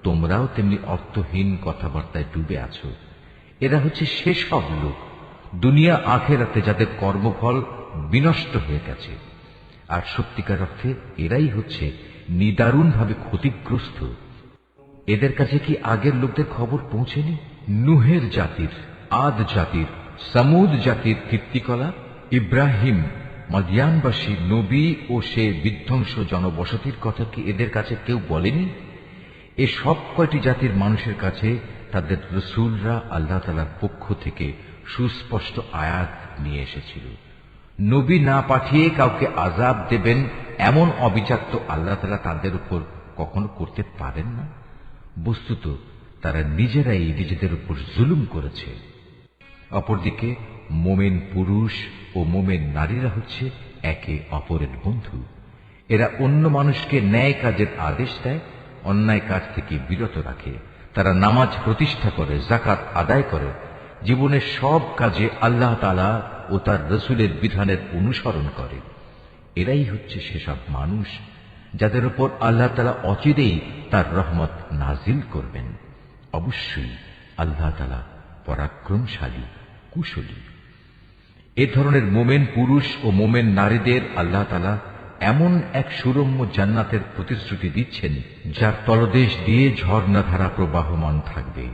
তোমরাও তেমনি অর্থহীন কথাবার্তায় ডুবে আছো। এরা হচ্ছে সেসব লোক দুনিয়া আখিরাতে যাদের কর্মফল বিনষ্ট হয়ে গেছে। আর সত্যিকার অর্থে এরাই হচ্ছে নিদারুণভাবে ক্ষতিগ্রস্ত। এদের কাছে কি আগের লোকদের খবর পৌঁছেনি? নুহের জাতির, আদ জাতির, সামুদ জাতির কীর্তিকলা, ইব্রাহিম, মাদিয়ানবাসী নবী ও সে বিধ্বংস জনবসতির কথা কি এদের কাছে কেউ বলেনি? এ সব কয়টি জাতির মানুষের কাছে তাদের রসুলরা আল্লাহ তাআলার পক্ষ থেকে সুস্পষ্ট আয়াত নিয়ে এসেছিল। নবী না পাঠিয়ে কাউকে আযাব দেবেন এমন অবিচার তো আল্লাহ তাআলা তাদের উপর কখনো করতে পারেন না। বস্তুত তারা নিজেরাই নিজেদের উপর জুলুম করেছে। অপরদিকে মোমেন পুরুষ ও মোমেন নারীরা হচ্ছে একে অপরের বন্ধু। এরা অন্য মানুষকে ন্যায় কাজের আদেশ দেয়, অন্যায় কাজ থেকে বিরত রাখে। তারা নামাজ প্রতিষ্ঠা করে, যাকাত আদায় করে, জীবনের সব কাজে আল্লাহ তাআলা ও তার রাসূলের বিধানের অনুসরণ করে। এরাই হচ্ছে সেসব মানুষ যাদের উপর আল্লাহ তাআলা অচিরেই তার রহমত নাজিল করবেন। অবশ্যই আল্লাহ তাআলা পরাক্রমশালী, কুশলী। এ ধরনের মোমেন পুরুষ ও মোমেন নারীদের আল্লাহ তাআলা এমন এক সুরম্য জান্নাতের প্রতিশ্রুতি দিচ্ছেন, যার তলদেশ দিয়ে ঝর্ণাধারা প্রবাহমান থাকবে,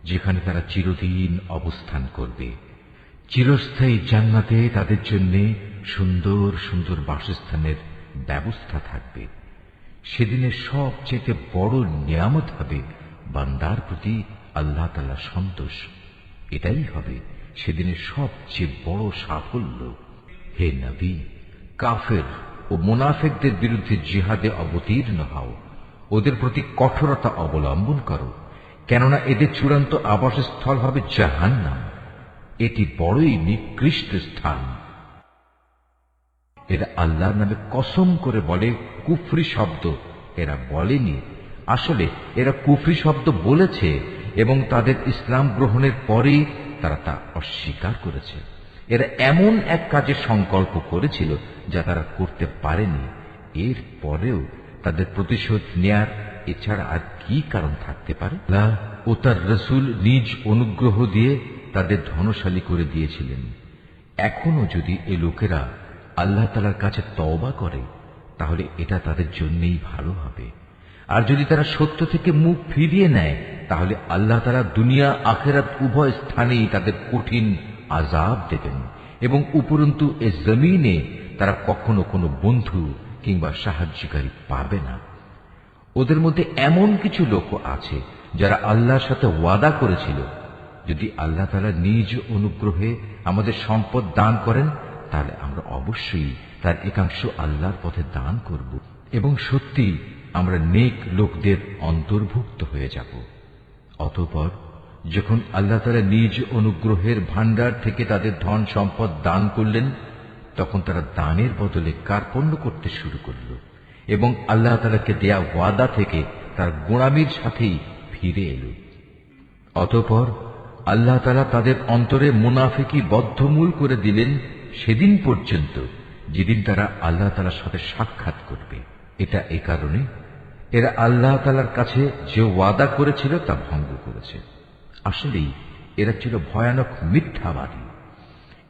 যেখানে তারা চিরদিন অবস্থান করবে। চিরস্থায়ী জান্নাতে তাদের জন্য সুন্দর সুন্দর বাসস্থানের ব্যবস্থা থাকবে। সেদিনের সবচেয়ে বড় নিয়ামত হবে বান্দার প্রতি আল্লাহ তাআলার সন্তোষ। এটাই হবে সেদিনের সবচেয়ে বড় সাফল্য। হে নবী, কাফের ও মুনাফিকদের বিরুদ্ধে জিহাদে অবতীর্ণ হও। ওদের প্রতি কঠোরতা অবলম্বন করো, কেননা এদের চূড়ান্ত আবাসস্থল হবে জাহান্নাম। এটি বড়ই নিকৃষ্ট স্থান। এরা আল্লাহর নামে কসম করে বলে কুফরি শব্দ এরা বলেনি। আসলে এরা কুফরি শব্দ বলেছে এবং তাদের ইসলাম গ্রহণের পরেই তারা তা অস্বীকার করেছে। এরা এমন এক কাজের সংকল্প করেছিল যা তারা করতে পারেনি। এর পরেও তাদের প্রতিশোধ নেয়ার এছাড়া আর কি কারণ থাকতে পারে? আল্লাহ ও তার রাসূল নিজ অনুগ্রহ দিয়ে তাদের ধনশালী করে দিয়েছিলেন। এখনো যদি এ লোকেরা আল্লাহ তাআলার কাছে তওবা করে, তাহলে এটা তাদের জন্যই ভালো হবে। আর যদি তারা সত্য থেকে মুখ ফিরিয়ে নেয়, তাহলে আল্লাহ তাআলা দুনিয়া আখিরাত উভয় স্থানেই তাদের কঠিন আযাব দেবেন, এবং উপরন্তু এ জমিনে তারা কখনো কোনো বন্ধু কিংবা সাহায্যকারী পাবে না। ওদের মধ্যে এমন কিছু লোক আছে যারা আল্লাহর সাথে ওয়াদা করেছিল, যদি আল্লাহ তাআলা নিজ অনুগ্রহে আমাদের সম্পদ দান করেন, তাহলে আমরা অবশ্যই তার একাংশ আল্লাহর পথে দান করব, এবং সত্যি আমরা নেক লোকদের অন্তর্ভুক্ত হয়ে যাব। অতঃপর যখন আল্লাহ তাআলা নিজ অনুগ্রহের ভাণ্ডার থেকে তাদের ধন সম্পদ দান করলেন, তখন তারা দানের বদলে কার্পণ্য করতে শুরু করল, এবং আল্লাহ তাআলাকে দেয়া ওয়াদা থেকে তার গোঁড়ামির সাথেই ফিরে এল। অতঃপর আল্লাহ তাআলা তাদের অন্তরে মুনাফিকি বদ্ধমূল করে দিলেন সেদিন পর্যন্ত যেদিন তারা আল্লাহ তাআলার সাথে সাক্ষাৎ করবে। এটা এ কারণে এরা আল্লাহ তাআলার কাছে যে ওয়াদা করেছিল তা ভঙ্গ করেছে। আসলেই এরা ছিল ভয়ানক মিথ্যাবাদী।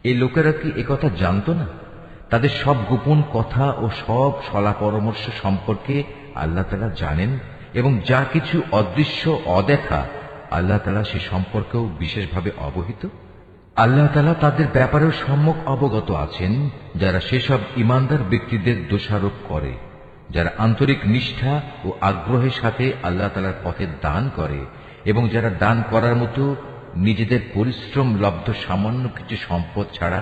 এই লোকেরা কি একথা জানত না? তাদের সব গোপন কথা ও সব সলা পরামর্শ সম্পর্কে আল্লাহ তাআলা জানেন, এবং যা কিছু অদৃশ্য অদেখা আল্লাহ তাআলা সে সম্পর্কেও বিশেষভাবে অবহিত। আল্লাহ তাআলা তাদের ব্যাপারেও সম্যক অবগত আছেন, যারা সেসব ঈমানদার ব্যক্তিদের দোষারোপ করে, যারা আন্তরিক নিষ্ঠা ও আগ্রহের সাথে আল্লাহ তাআলার পথে দান করে, এবং যারা দান করার মতো নিজেদের পরিশ্রম লব্ধ সামান্য কিছু সম্পদ ছাড়া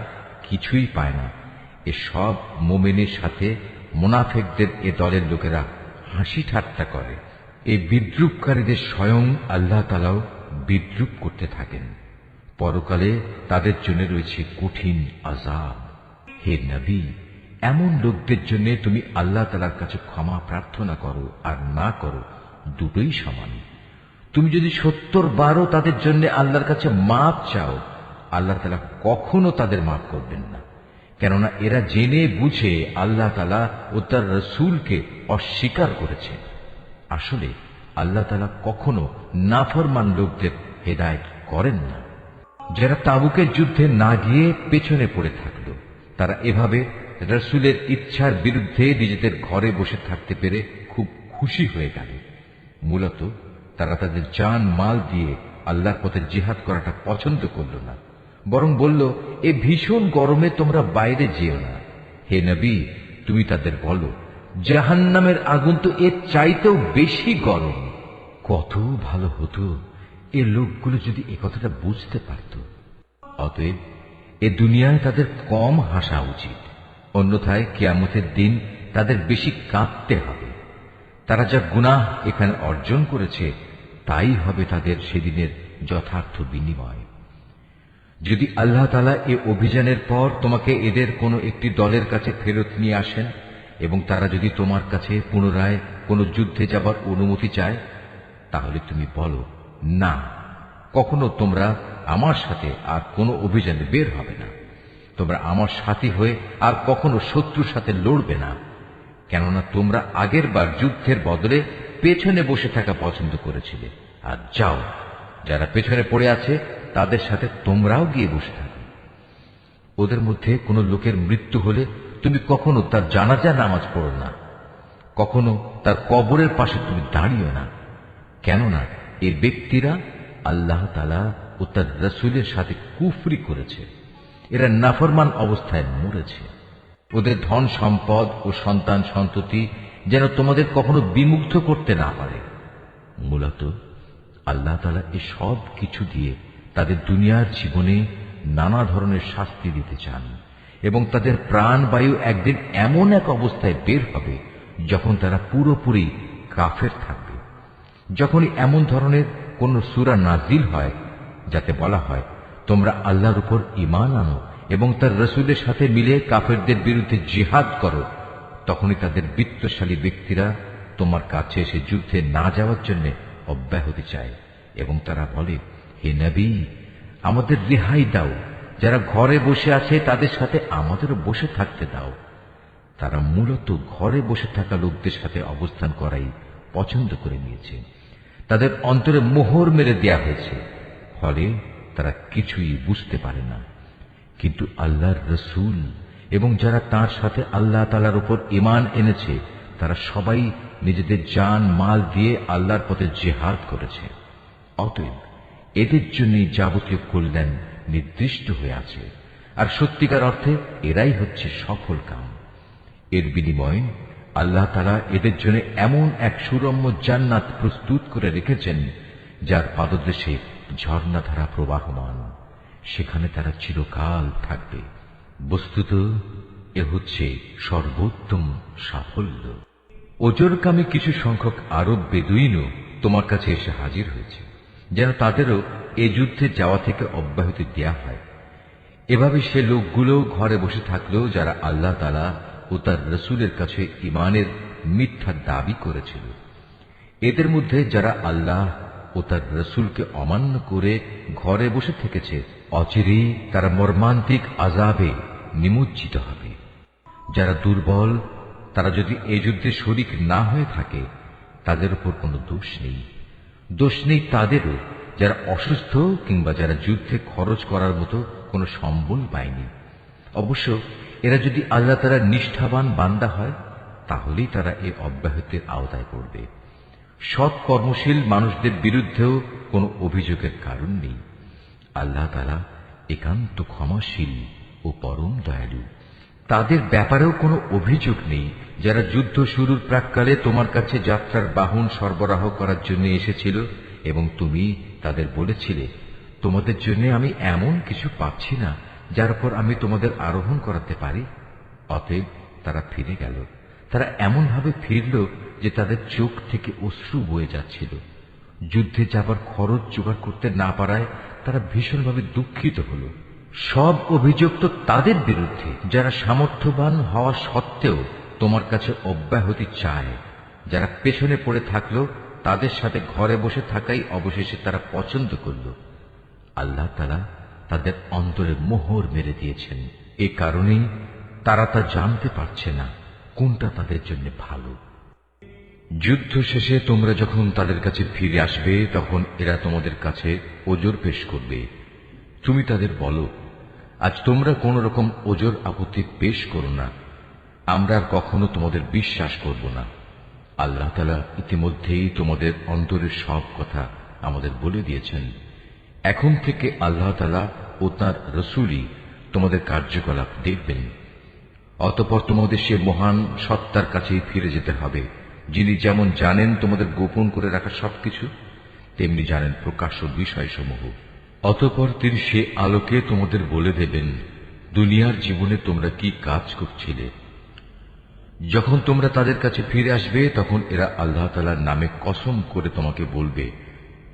কিছুই পায় না। এ সব মুমিনের সাথে মুনাফিকদের এ দলের লোকেরা হাসি ঠাট্টা করে। এই বিদ্রূপকারীদের স্বয়ং আল্লাহ তাআলাও বিদ্রূপ করতে থাকেন। পরকালে তাদের জন্য রয়েছে কঠিন আযাব। হে নবী, এমন লোকদের জন্য তুমি আল্লাহ তাআলার কাছে ক্ষমা প্রার্থনা করো আর না করো, দুটোই সমান। তুমি যদি 70 বারও তাদের জন্য আল্লাহর কাছে মাপ চাও, আল্লাহ তাআলা কখনো তাদের মাফ করবেন না, কেননা এরা জেনে বুঝে আল্লাহ তাআলা ও তার রাসূলকে অস্বীকার করেছে। আসলে আল্লাহ তাআলা কখনো নাফরমান লোকদের হেদায়েত করেন না। যারা তাবুকের যুদ্ধে না গিয়ে পেছনে পড়ে থাকলো, তারা এভাবে রাসূলের ইচ্ছার বিরুদ্ধে নিজেদের ঘরে বসে থাকতে পেরে খুব খুশি হয়ে গেল। মূলত তারা তাদের জান মাল দিয়ে আল্লাহর পথে জিহাদ করাটা পছন্দ করল না, বরং বলল, এ ভীষণ গরমে তোমরা বাইরে যেও না। হে নবী, তুমি তাদের বলো, জাহান্নামের আগুন তো এর চাইতেও বেশি গরম। কত ভালো হতো এ লোকগুলো যদি এ কথাটা বুঝতে পারত। অতএব এ দুনিয়ায় তাদের কম হাসা উচিত, অন্যথায় কিয়ামতের দিন তাদের বেশি কাঁদতে হবে। তারা যা গুনাহ এখানে অর্জন করেছে তাই হবে তাদের সেদিনের যথার্থ বিনিময়। যদি আল্লাহ তাআলা এ অভিযানের পর তোমাকে এদের কোনো একটি দলের কাছে ফেরত নিয়ে আসেন, এবং তারা যদি তোমার কাছে পুনরায় কোনো যুদ্ধে যাবার অনুমতি চায়, তাহলে তুমি বলো, না, কখনো তোমরা আমার সাথে আর কোনো অভিযানে বের হবে না। তোমরা আমার সাথী হয়ে আর কখনো শত্রুর সাথে লড়বে না, কেননা তোমরা আগের বার যুদ্ধের বদলে পেছনে বসে থাকা পছন্দ করেছিলে। আর যাও, যারা পেছনে পড়ে আছে তাদের সাথে তোমরাও গিয়ে বসে থাকো। ওদের মধ্যে কোনো লোকের মৃত্যু হলে তুমি কখনো তার জানাজা নামাজ পড়ো না, কখনো তার কবরের পাশে তুমি দাঁড়িও না, কেননা এ ব্যক্তিরা আল্লাহ তাআলা ও তার রাসূলের সাথে কুফরি করেছে। এরা নাফরমান অবস্থায় মরেছে। ওদের ধন সম্পদ ও সন্তান সন্ততি যেন তোমাদের কখনো বিমুগ্ধ করতে না পারে। মূলত আল্লাহ তাআলা এ সব কিছু দিয়ে তাদের দুনিয়ার জীবনে নানা ধরনের শাস্তি দিতে চান, এবং তাদের প্রাণবায়ু একদিন এমন এক অবস্থায় বের হবে যখন তারা পুরোপুরি কাফের থাকবে। যখনই এমন ধরনের কোন সূরা নাজিল হয় যাতে বলা হয়, তোমরা আল্লাহর উপর ঈমান আনো এবং তার রাসূলের সাথে মিলে কাফেরদের বিরুদ্ধে জিহাদ করো, তখনই তাদের বিত্তশালী ব্যক্তিরা তোমার কাছে এসে যুদ্ধে না যাওয়ার জন্য অব্যাহতি চায়, এবং তারা বলে, হে নবী, আমাদের রেহাই দাও, যারা ঘরে বসে আছে তাদের সাথে আমাদেরও বসে থাকতে দাও। তারা মূলত ঘরে বসে থাকা লোকদের সাথে অবস্থান করাই পছন্দ করে নিয়েছে। তাদের অন্তরে মোহর মেরে দেয়া হয়েছে, ফলে তারা কিছুই বুঝতে পারে না। কিন্তু আল্লাহর রাসূল এবং যারা তার সাথে আল্লাহ তাআলার উপর ঈমান এনেছে তারা সবাই নিজেদের জান মাল দিয়ে আল্লাহর পথে জিহাদ করেছে। অতএব এদের জন্য যাবতীয় কল্যাণ নির্দিষ্ট হয়ে আছে, আর সত্যিকার অর্থে এরাই হচ্ছে সফল কাম। এর বিনিময়ে আল্লাহ তাআলা এদের জন্য এমন এক সুরম্য জান্নাত প্রস্তুত করে রেখেছেন, যার পাদদেশে ঝর্ণাধারা প্রবাহমান, সেখানে তারা চিরকাল থাকবে। বস্তুত এ হচ্ছে সর্বোত্তম সাফল্য। ওজরকামী কিছু সংখ্যক আরব বেদুইনও তোমার কাছে এসে হাজির হয়েছে, যেন তাদেরও এ যুদ্ধে যাওয়া থেকে অব্যাহতি দেয়া হয়। এভাবে সে লোকগুলো ঘরে বসে থাকলেও যারা আল্লাহ তাআলা ও তার রসুলের কাছে ঈমানের মিথ্যা দাবি করেছিল। এদের মধ্যে যারা আল্লাহ ও তার রসুলকে অমান্য করে ঘরে বসে থেকেছে, অচিরেই তারা মর্মান্তিক আযাবে নিমজ্জিত হবে। যারা দুর্বল, তারা যদি এই যুদ্ধে শরীক না হয়ে থাকে, তাদের উপর কোনো দোষ নেই। দোষ নেই তাদেরও যারা অসুস্থ কিংবা যারা যুদ্ধে খরচ করার মতো কোনো সম্বল পায়নি। অবশ্য এরা যদি আল্লাহ তাআলার নিষ্ঠাবান বান্দা হয়, তাহলেই তারা এ অব্যাহতির আওতায় পড়বে। সৎ কর্মশীল মানুষদের বিরুদ্ধেও কোনো অভিযোগের কারণ নেই। আল্লাহ তাআলা একান্ত ক্ষমাশীল ও পরম দয়ালু। তাদের ব্যাপারেও কোনো অভিযোগ নেই যারা যুদ্ধ শুরুর প্রাক্কালে তোমার কাছে যাত্রার বাহন সরবরাহ করার জন্য এসেছিল এবং তুমি তাদের বলেছিলে, তোমাদের জন্য আমি এমন কিছু পাচ্ছি না যার উপর আমি তোমাদের আরোহণ করাতে পারি। অতএব তারা ফিরে গেল। তারা এমনভাবে ফিরল যে তাদের চোখ থেকে অশ্রু বয়ে যাচ্ছিল। যুদ্ধে যাবার খরচ জোগাড় করতে না পারায় তারা ভীষণভাবে দুঃখিত হল। সব অভিযোগ তো তাদের বিরুদ্ধে যারা সামর্থ্যবান হওয়া সত্ত্বেও তোমার কাছে অব্যাহতি চায়। যারা পেছনে পড়ে থাকলো, তাদের সাথে ঘরে বসে থাকাই অবশেষে তারা পছন্দ করল। আল্লাহ তাআলা তাদের অন্তরে মোহর মেরে দিয়েছেন। এ কারণেই তারা তা জানতে পারছে না কোনটা তাদের জন্য ভালো। যুদ্ধ শেষে তোমরা যখন তাদের কাছে ফিরে আসবে, তখন এরা তোমাদের কাছে ওজর পেশ করবে। তুমি তাদের বলো, আজ তোমরা কোন রকম ওজর আপত্তি পেশ করো না, আমরা আর কখনো তোমাদের বিশ্বাস করব না। আল্লাহ তাআলা ইতিমধ্যেই তোমাদের অন্তরের সব কথা আমাদের বলে দিয়েছেন। এখন থেকে আল্লাহ তাআলা ও তাঁর রসূলই তোমাদের কার্যকলাপ দেখবেন। অতঃপর তোমাদের সে মহান সত্তার কাছেই ফিরে যেতে হবে, যিনি যেমন জানেন তোমাদের গোপন করে রাখা সবকিছু, তেমনি জানেন প্রকাশ্য বিষয়সমূহ। অতঃপর তিনি সে আলোকে তোমাদের বলে দেবেন দুনিয়ার জীবনে তোমরা কি কাজ করছিলে। যখন তোমরা তাদের কাছে ফিরে আসবে, তখন এরা আল্লাহ তাআলার নামে কসম করে তোমাকে বলবে,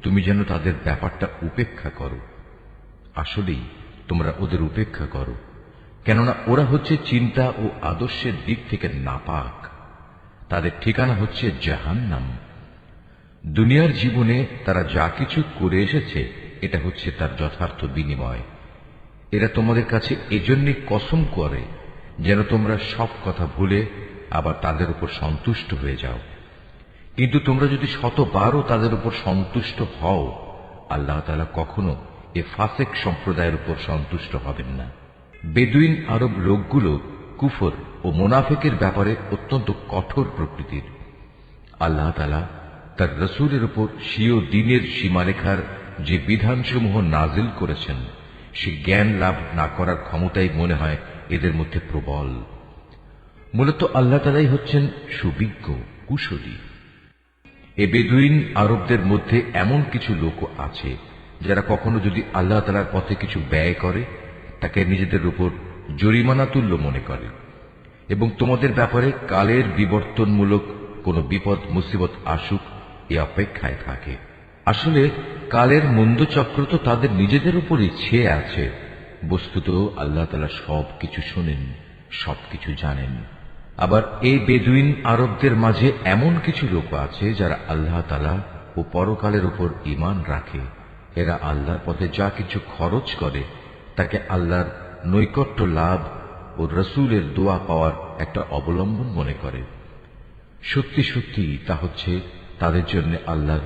তুমি যেন তাদের ব্যাপারটা উপেক্ষা করো। আসলেই তোমরা ওদের উপেক্ষা করো, কেননা ওরা হচ্ছে চিন্তা ও আদর্শের দিক থেকে নাপাক। তাদের ঠিকানা হচ্ছে জাহান্নাম। দুনিয়ার জীবনে তারা যা কিছু করে এসেছে, এটা হচ্ছে তার যথার্থ বিনিময়। এরা তোমাদের কাছে এজন্যই কসম করে যেন তোমরা সব কথা ভুলে আবার তাদের উপর সন্তুষ্ট হয়ে যাও। কিন্তু তোমরা যদি শতবারও তাদের উপর সন্তুষ্ট হও, আল্লাহ তাআলা কখনো এ ফাসেক সম্প্রদায়ের উপর সন্তুষ্ট হবেন না। বেদুইন আরব লোকগুলো কুফর ও মুনাফিকের ব্যাপারে অত্যন্ত কঠোর প্রকৃতির। আল্লাহ তাআলা তার রসূলের উপর স্বীয় দ্বীনের সীমারেখার যে বিধানসমূহ নাজিল করেছেন, সে জ্ঞান লাভ না করার ক্ষমতাই মনে হয় এদের মধ্যে প্রবল। মূলত আল্লাহ তাআলাই হচ্ছেন সুবিজ্ঞ, কুশলী। এ বেদুইন আরবদের মধ্যে এমন কিছু লোক আছে যারা কখনো যদি আল্লাহ তাআলার পথে কিছু ব্যয় করে, তাকে নিজেদের উপর জরিমানা তুল্য মনে করে এবং তোমাদের ব্যাপারে কালের বিবর্তনমূলক কোন বিপদ মুসিবত আসুক এ অপেক্ষায় থাকে। আসলে কালের মন্দচক্র তো তাদের নিজেদের উপরই ছেয়ে আছে। বস্তুত আল্লাহ তাআলা সবকিছু শোনেন, সবকিছু জানেন। আবার এই বেদুইন আরবদের মাঝে এমন কিছু লোক আছে যারা আল্লাহ তাআলা ও পরকালের উপর ঈমান রাখে। এরা আল্লাহর পথে যা কিছু খরচ করে, তাকে আল্লাহর নৈকট্য লাভ ও রসূলের দোয়া পাওয়ার একটা অবলম্বন মনে করে। সত্যি সত্যি তা হচ্ছে তাদের জন্য আল্লাহর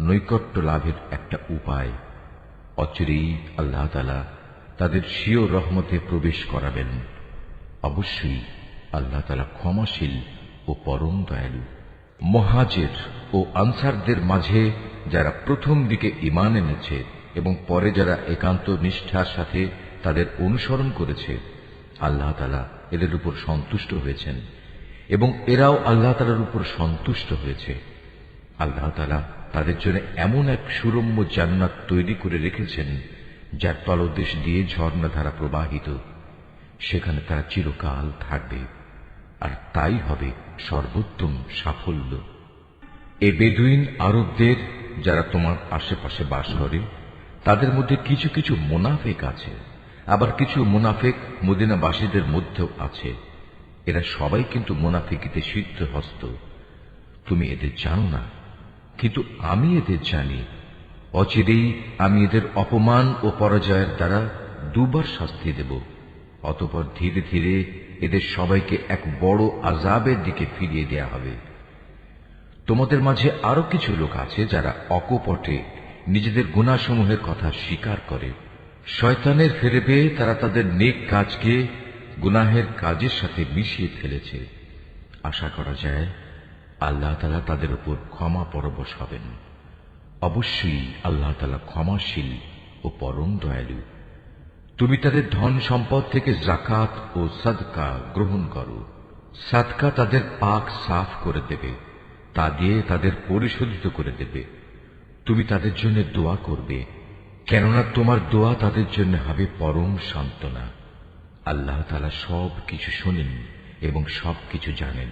নৈকট্য লাভের একটা উপায়। অচিরেই আল্লাহ তাআলা তাদের স্বীয় রহমতে প্রবেশ করাবেন। অবশ্যই আল্লাহ তাআলা ক্ষমাশীল ও পরম দয়ালু। মুহাজির ও আনসারদের মাঝে যারা প্রথম দিকে ঈমান এনেছে এবং পরে যারা একান্ত নিষ্ঠার সাথে তাদের অনুসরণ করেছে, আল্লাহ তাআলা এদের উপর সন্তুষ্ট হয়েছেন এবং এরাও আল্লাহ তাআলার উপর সন্তুষ্ট হয়েছে। আল্লাহ তাআলা তাদের জন্য এমন এক সুরম্য জান্নাত তৈরি করে রেখেছেন যার তলদেশ দিয়ে ঝর্ণাধারা প্রবাহিত। সেখানে তারা চিরকাল থাকবে, আর তাই হবে সর্বোত্তম সাফল্য। এ বেদুইন আরবদের যারা তোমার আশেপাশে বাস করে, তাদের মধ্যে কিছু কিছু মুনাফিক আছে, আবার কিছু মুনাফিক মদিনাবাসীদের মধ্যেও আছে। এরা সবাই কিন্তু মুনাফিকিতে সিদ্ধহস্ত। তুমি এদের জানো না, কিন্তু আমি এদের জানি। অচিরেই আমি এদের অপমান ও পরাজয়ের দ্বারা দুবার শাস্তি দেব। অতঃপর ধীরে ধীরে এদের সবাইকে এক বড় আযাবের দিকে ফিরিয়ে দেয়া হবে। তোমাদের মাঝে আরো কিছু লোক আছে যারা অকপটে নিজেদের গুনাহসমূহের কথা স্বীকার করে। শয়তানের ফেরে পেয়ে তারা তাদের নেক কাজকে গুনাহের কাজের সাথে মিশিয়ে ফেলেছে। আশা করা যায় আল্লাহ তাআলা তাদের উপর ক্ষমা পরবশ হবেন। অবশ্যই আল্লাহ তাআলা ক্ষমাশীল ও পরম দয়ালু। তুমি তাদের ধন সম্পদ থেকে যাকাত ও সাদকা গ্রহণ করো। সাদকা তাদের পাক সাফ করে দেবে, তা দিয়ে তাদের পরিশোধিত করে দেবে। তুমি তাদের জন্য দোয়া করবে, কেননা তোমার দোয়া তাদের জন্য হবে পরম সান্ত্বনা। আল্লাহ তাআলা সব কিছু শোনেন এবং সবকিছু জানেন।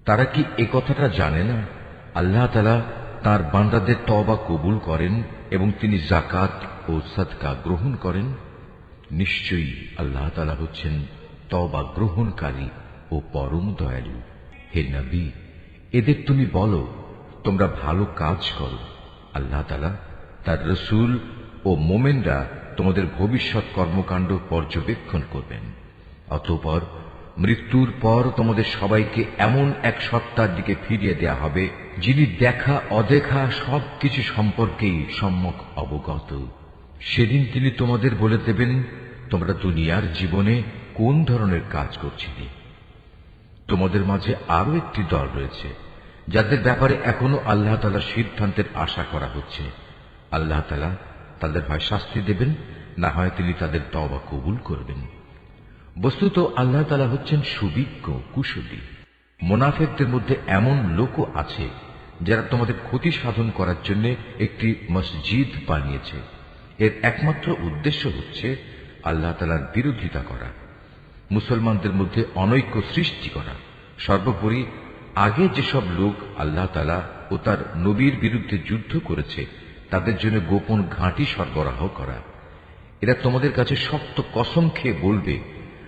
তারা কি এ কথাটা জানে না আল্লাহ তাআলা তাঁর বান্দাদের তওবা কবুল করেন এবং তিনি যাকাত ও সাদকা গ্রহণ করেন? নিশ্চয়ই আল্লাহ তাআলা হচ্ছেন তওবা গ্রহণকারী ও পরম দয়ালু। হে নবী, এদের তুমি বলো, তোমরা ভালো কাজ করো। আল্লাহ তাআলা, তার রাসূল ও মুমিনরা তোমাদের ভবিষ্যৎ কর্মকাণ্ড পর্যবেক্ষণ করবেন। অতঃপর মৃত্যুর পর তোমাদের সবাইকে এমন এক সত্তার দিকে ফিরিয়ে দেয়া হবে যিনি দেখা অদেখা সবকিছু সম্পর্কেই সম্যক অবগত। সেদিন তিনি তোমাদের বলে দেবেন, তোমরা দুনিয়ার জীবনে কোন ধরনের কাজ করছিলে। তোমাদের মাঝে আরো একটি দল রয়েছে যাদের ব্যাপারে এখনো আল্লাহ তাআলার সিদ্ধান্তের আশা করা হচ্ছে। আল্লাহ তাআলা তাদের হয় শাস্তি দেবেন, না হয় তিনি তাদের তওবা কবুল করবেন। বস্তুত আল্লাহ তাআলা হচ্ছেন সুবিজ্ঞ কুশলী। মুনাফিকদের মধ্যে এমন লোকও আছে যারা তোমাদের ক্ষতি সাধন করার জন্য একটি মসজিদ বানিয়েছে। এর একমাত্র উদ্দেশ্য হচ্ছে আল্লাহ তাআলার বিরোধিতা করা, মুসলমানদের মধ্যে অনৈক্য সৃষ্টি করা। সর্বোপরি আগে যেসব লোক আল্লাহ তাআলা ও তার নবীর বিরুদ্ধে যুদ্ধ করেছে তাদের জন্য গোপন ঘাঁটি সরবরাহ করা। এরা তোমাদের কাছে শক্ত কসম খেয়ে বলবে,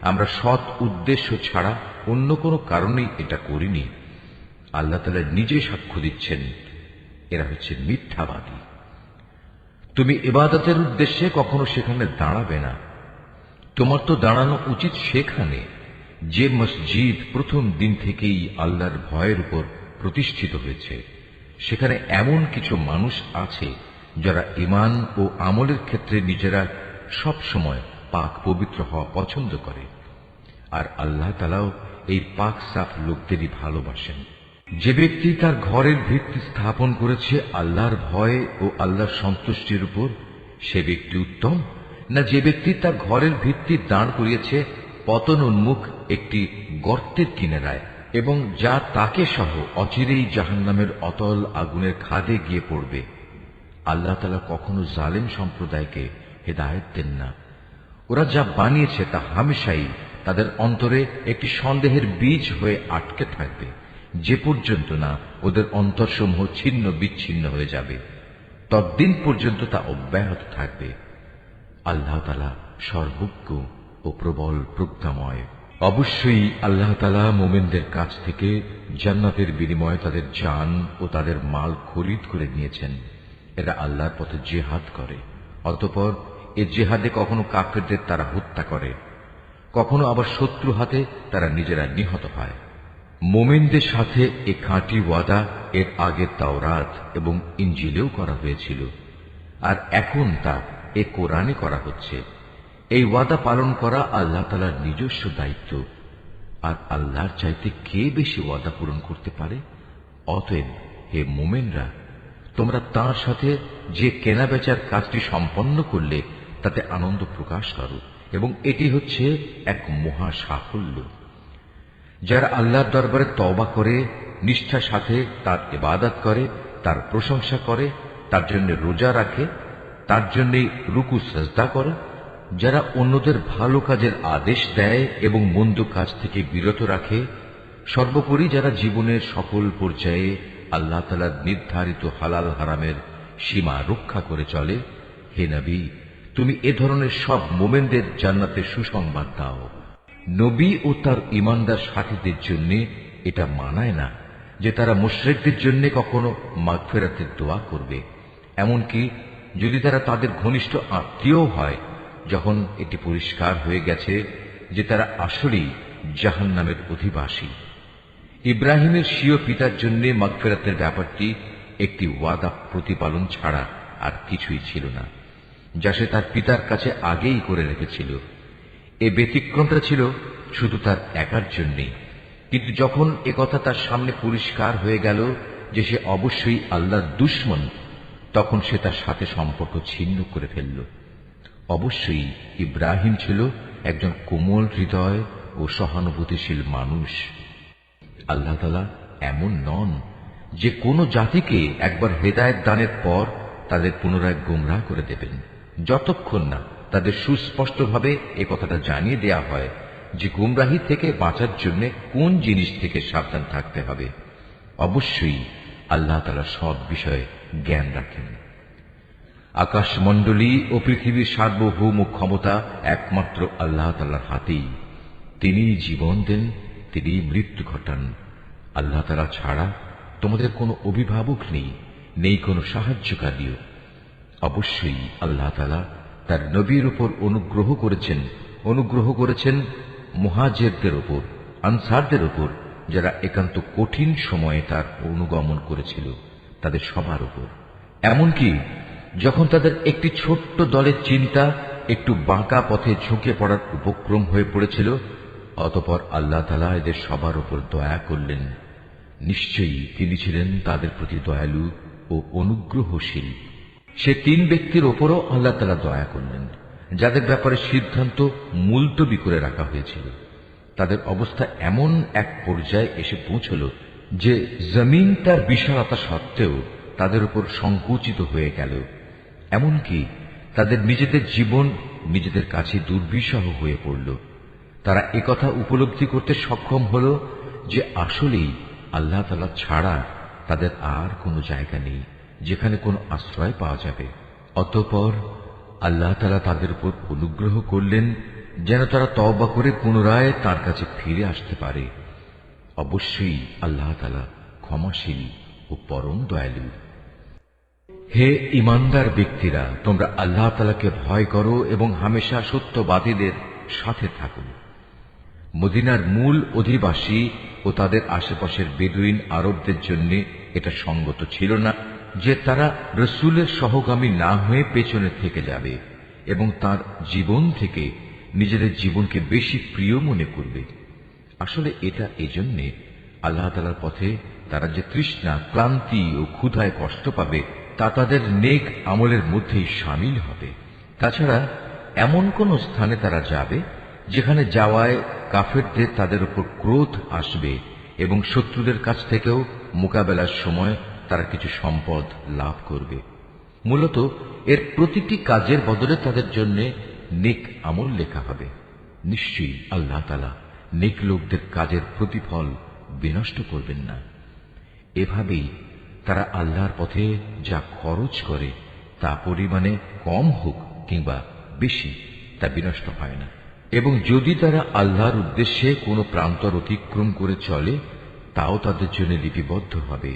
আমরা সৎ উদ্দেশ্য ছাড়া অন্য কোনো কারণেই এটা করিনি। আল্লাহ তাআলা নিজে সাক্ষ্য দিচ্ছেন, এরা হচ্ছে মিথ্যাবাদী। তুমি ইবাদতের উদ্দেশ্যে কখনো সেখানে দাঁড়াবে না। তোমার তো দাঁড়ানো উচিত সেখানে যে মসজিদ প্রথম দিন থেকেই আল্লাহর ভয়ের উপর প্রতিষ্ঠিত হয়েছে। সেখানে এমন কিছু মানুষ আছে যারা ঈমান ও আমলের ক্ষেত্রে নিজেরা সব সময় পাক পবিত্র হওয়া পছন্দ করে, আর আল্লাহ তাআলাও এই পাক সাফ লোকদেরই ভালোবাসেন। যে ব্যক্তি তার ঘরের ভিত্তি স্থাপন করেছে আল্লাহর ভয় ও আল্লাহর সন্তুষ্টির উপর, সে ব্যক্তি উত্তম, না যে ব্যক্তি তার ঘরের ভিত্তি দাঁড় করিয়েছে পতন উন্মুখ একটি গর্তের কিনারায় এবং যা তাকে সহ অচিরেই জাহান্নামের অতল আগুনের খাদে গিয়ে পড়বে। আল্লাহ তাআলা কখনো জালেম সম্প্রদায়কে হেদায়েত দেন না। ওরা যা বানিয়েছে তা হামেশাই তাদের অন্তরে একটি সন্দেহের বীজ হয়ে আটকে থাকবে, যে পর্যন্ত না ওদের অন্তরসমূহ ছিন্ন বিচ্ছিন্ন হয়ে যাবে, ততদিন পর্যন্ত তা অব্যাহত থাকবে। আল্লাহ তাআলা সর্বজ্ঞ ও প্রবল প্রজ্ঞাময়। অবশ্যই আল্লাহ তাআলা মুমিনদের কাছ থেকে জান্নাতের বিনিময়ে তাদের জান ও তাদের মাল খরিদ করে নিয়েছেন। এরা আল্লাহর পথে জিহাদ করে, অতঃপর এ জিহাদে কখনো কাফেরদের তারা হত্যা করে, কখনো আবার শত্রু হাতে তারা নিজেরা নিহত হয়। মুমিনদের সাথে এ খাঁটি ওয়াদা এর আগে তাওরাত এবং ইনজিলেও করা হয়েছিল, আর এখন তা এ কোরআনে করা হচ্ছে। এই ওয়াদা পালন করা আল্লাহ তাআলার নিজস্ব দায়িত্ব। আর আল্লাহর চাইতে কে বেশি ওয়াদা পূরণ করতে পারে? অতএব হে মুমিনরা, তোমরা তাঁর সাথে যে কেনাবেচার কাজটি সম্পন্ন করলে তাতে আনন্দ প্রকাশ করো, এবং এটি হচ্ছে এক মহা সাফল্য। যারা আল্লাহর দরবারে তওবা করে, নিষ্ঠার সাথে তার ইবাদত করে, তার প্রশংসা করে, তার জন্য রোজা রাখে, তার জন্যই রুকু সাজদা করে, যারা অন্যদের ভালো কাজের আদেশ দেয় এবং মন্দ কাজ থেকে বিরত রাখে, সর্বোপরি যারা জীবনের সকল পর্যায়ে আল্লাহ তাআলার নির্ধারিত হালাল হারামের সীমা রক্ষা করে চলে, হে নবী, তুমি এ ধরনের সব মুমিনদের জান্নাতের সুসংবাদ দাও। নবী ও তার ঈমানদার সাথীদের জন্য এটা মানায় না যে তারা মুশরিকদের জন্য কখনো মাগফিরাতের দোয়া করবে, এমনকি যদি তারা তাদের ঘনিষ্ঠ আত্মীয় হয়, যখন এটি পরিষ্কার হয়ে গেছে যে তারা আসলেই জাহান্নামের অধিবাসী। ইব্রাহিমের স্বীয় পিতার জন্য মাগফিরাতের ব্যাপারটি একটি ওয়াদা প্রতিপালন ছাড়া আর কিছুই ছিল না, যা সে তার পিতার কাছে আগেই করে রেখেছিল। এ ব্যতিক্রমটা ছিল শুধু তার একার জন্যেই, কিন্তু যখন একথা তার সামনে পরিষ্কার হয়ে গেল যে সে অবশ্যই আল্লাহর দুশমন, তখন সে তার সাথে সম্পর্ক ছিন্ন করে ফেলল। অবশ্যই ইব্রাহিম ছিল একজন কোমল হৃদয় ও সহানুভূতিশীল মানুষ। আল্লাহ তাআলা এমন নন যে কোনো জাতিকে একবার হেদায়েত দানের পর তাদের পুনরায় গোমরাহ করে দেবেন, যতক্ষণ না তাদের সুস্পষ্টভাবে এ কথাটা জানিয়ে দেয়া হয় যে গোমরাহি থেকে বাঁচার জন্য কোন জিনিস থেকে সাবধান থাকতে হবে। অবশ্যই আল্লাহ তাআলা সব বিষয়ে জ্ঞান রাখেন। আকাশমণ্ডলী ও পৃথিবীর সার্বভৌম ক্ষমতা একমাত্র আল্লাহ তাআলার হাতেই। তিনিই জীবন দেন, তিনি মৃত্যু ঘটান। আল্লাহ তাআলা ছাড়া তোমাদের কোনো অভিভাবক নেই, নেই কোনো সাহায্যকারীও। অবশ্যই আল্লাহ তাআলা তার নবীর উপর অনুগ্রহ করেছেন মুহাজিরদের উপর, আনসারদের উপর, যারা একান্ত কঠিন সময়ে তার অনুগমন করেছিল, তাদের সবার উপর। এমনকি যখন তাদের একটি ছোট্ট দলের চিন্তা একটু বাঁকা পথে ঝুঁকে পড়ার উপক্রম হয়ে পড়েছিল, অতঃপর আল্লাহ তাআলা এদের সবার উপর দয়া করলেন। নিশ্চয়ই তিনি ছিলেন তাদের প্রতি দয়ালু ও অনুগ্রহশীল। সে তিন ব্যক্তির ওপরও আল্লাহ তাআলা দয়া করলেন, যাদের ব্যাপারে সিদ্ধান্ত মুলতবি করে রাখা হয়েছিল। তাদের অবস্থা এমন এক পর্যায়ে এসে পৌঁছল যে জমিন তার বিশালতা সত্ত্বেও তাদের উপর সংকুচিত হয়ে গেল। এমনকি তাদের নিজেদের জীবন নিজেদের কাছে দুর্বিষহ হয়ে পড়ল। তারা একথা উপলব্ধি করতে সক্ষম হল যে আসলেই আল্লাহ তাআলা ছাড়া তাদের আর কোনো জায়গা নেই যেখানে কোনো আশ্রয় পাওয়া যাবে। অতঃপর আল্লাহ তাআলা তাদের উপর অনুগ্রহ করলেন যেন তারা তওবা করে পুনরায় তার কাছে ফিরে আসতে পারে। অবশ্যই আল্লাহ তাআলা ক্ষমাশীল ও পরম দয়ালু। হে ঈমানদার ব্যক্তিরা, তোমরা আল্লাহ তাআলাকে ভয় করো এবং হামেশা সত্যবাদীদের সাথে থাকো। মদিনার মূল অধিবাসী ও তাদের আশেপাশের বেদুইন আরবদের জন্য এটা সঙ্গত ছিল না যে তারা রসূলের সহগামী না হয়ে পেছনে থেকে যাবে এবং তার জীবন থেকে নিজেদের জীবনকে বেশি প্রিয় মনে করবে। আসলে এটা এজন্যে আল্লাহ তাআলার পথে তারা যে তৃষ্ণা, ক্লান্তি ও ক্ষুধায় কষ্ট পাবে তা তাদের নেক আমলের মধ্যেই শামিল হবে। তাছাড়া এমন কোন স্থানে তারা যাবে যেখানে যাওয়ায় কাফেরদের তাদের উপর ক্রোধ আসবে এবং শত্রুদের কাছ থেকেও মোকাবেলার সময় তারা কিছু সম্পদ লাভ করবে। মূলত এর প্রতিটি কাজের বদলে তাদের জন্য নেক আমল লেখা হবে। নিশ্চয়ই আল্লাহ তাআলা নেক লোকদের কাজের প্রতিফল বিনষ্ট করবেন না। এভাবেই তারা আল্লাহর পথে যা খরচ করে তা পরিমাণে কম হোক কিংবা বেশি, তা বিনষ্ট হয় না। এবং যদি তারা আল্লাহর উদ্দেশ্যে কোনো প্রান্তর অতিক্রম করে চলে, তাও তাদের জন্য লিপিবদ্ধ হবে,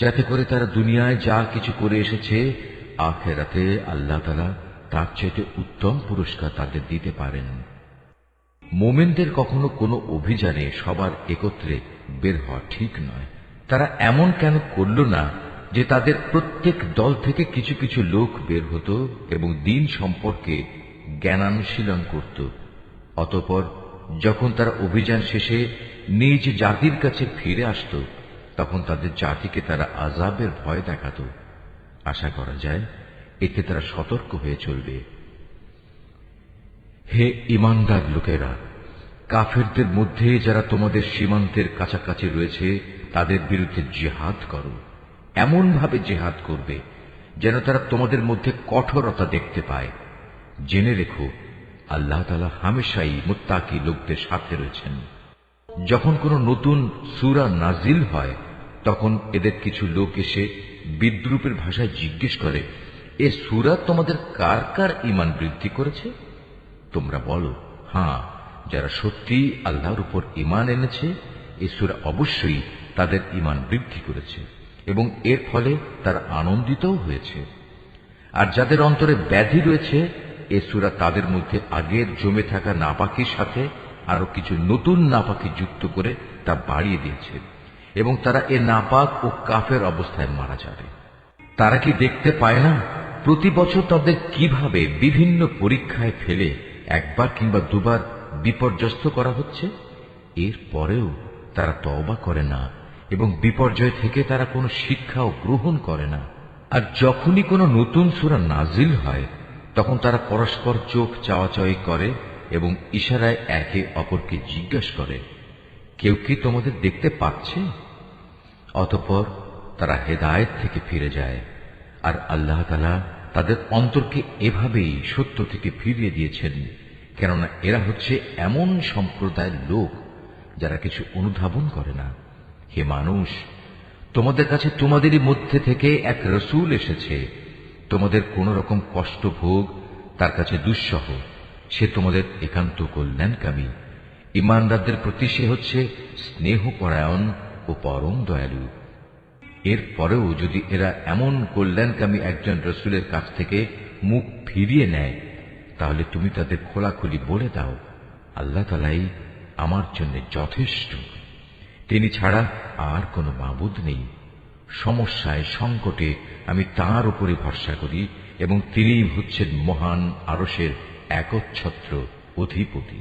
যাতে করে তারা দুনিয়ায় যা কিছু করে এসেছে আখিরাতে আল্লাহ তাআলা তার চাইতে উত্তম পুরস্কার তাদের দিতে পারেন। মুমিনদের কখনো কোনো অভিযানে সবার একত্রে বের হওয়া ঠিক নয়। তারা এমন কেন করল না যে তাদের প্রত্যেক দল থেকে কিছু কিছু লোক বের হতো এবং দ্বীন সম্পর্কে জ্ঞানানুশীলন করত, অতঃপর যখন তারা অভিযান শেষে নিজ জাতির কাছে ফিরে আসত, তখন তাদের জাতিকে তারা আযাবের ভয় দেখাত। আশা করা যায় এতে তারা সতর্ক হয়ে চলবে। হে ঈমানদার লোকেরা, কাফেরদের মধ্যে যারা তোমাদের সীমান্তের কাছাকাছি রয়েছে তাদের বিরুদ্ধে জিহাদ করো। এমন ভাবে জিহাদ করবে যেন তারা তোমাদের মধ্যে কঠোরতা দেখতে পায়। জেনে রেখো, আল্লাহ তাআলা হামেশাই মুত্তাকি লোকদের সাথে রয়েছেন। যখন কোনো নতুন সূরা নাজিল হয়, তখন এদের কিছু লোক এসে বিদ্রূপের ভাষায় জিজ্ঞেস করে, এ সূরা তোমাদের কার কার ঈমান বৃদ্ধি করেছে? তোমরা বলো, হ্যাঁ, যারা সত্যি আল্লাহর উপর ঈমান এনেছে, এ সূরা অবশ্যই তাদের ঈমান বৃদ্ধি করেছে এবং এর ফলে তারা আনন্দিতও হয়েছে। আর যাদের অন্তরে ব্যাধি রয়েছে, এ সূরা তাদের মধ্যে আগের জমে থাকা নাপাকির সাথে আরো কিছু নতুন নাপাকি যুক্ত করে তা বাড়িয়ে দিয়েছে এবং তারা এ নাপাক ও কাফের অবস্থায় মারা যাবে। তারা কি দেখতে পায় না প্রতি বছর তাদের কিভাবে বিভিন্ন পরীক্ষায় ফেলে একবার কিংবা দুবার বিপর্যস্ত করা হচ্ছে? এর পরেও তারা তওবা করে না এবং বিপর্যয় থেকে তারা কোনো শিক্ষাও গ্রহণ করে না। আর যখনই কোনো নতুন সূরা নাজিল হয়, তখন তারা পরস্পর চোখ চাওয়াচাওয়ি করে এবং ইশারায় একে অপরকে জিজ্ঞাসা করে, কেউ কি তোমাদের দেখতে পাচ্ছে? অতঃপর তারা হেদায়েত থেকে ফিরে যায়। আর আল্লাহ তাআলা তাদের অন্তরকে এভাবেই সত্য থেকে ফিরিয়ে দিয়েছেন, কেননা এরা হচ্ছে এমন সম্প্রদায়ের লোক যারা কিছু অনুধাবন করে না। হে মানুষ, তোমাদের কাছে তোমাদেরই মধ্যে থেকে এক রাসূল এসেছে। তোমাদের কোন রকম কষ্ট ভোগ তার কাছে দুঃসহ। সে তোমাদের একান্ত কল্যাণকামী। ঈমানদারদের প্রতি সে হচ্ছে স্নেহপরায়ণ ও পরম দয়ালু। এর পরেও যদি এরা এমন কল্যাণকামী একজন রাসূলের কাছ থেকে মুখ ফিরিয়ে নেয়, তাহলে তুমি তাদের খোলাখুলি বলে দাও, আল্লাহ তাআলাই আমার জন্য যথেষ্ট। তিনি ছাড়া আর কোনো মাবুদ নেই। সমস্যায় সংকটে আমি তাঁর উপরে ভরসা করি এবং তিনিই হচ্ছেন মহান আরশের একচ্ছত্র অধিপতি।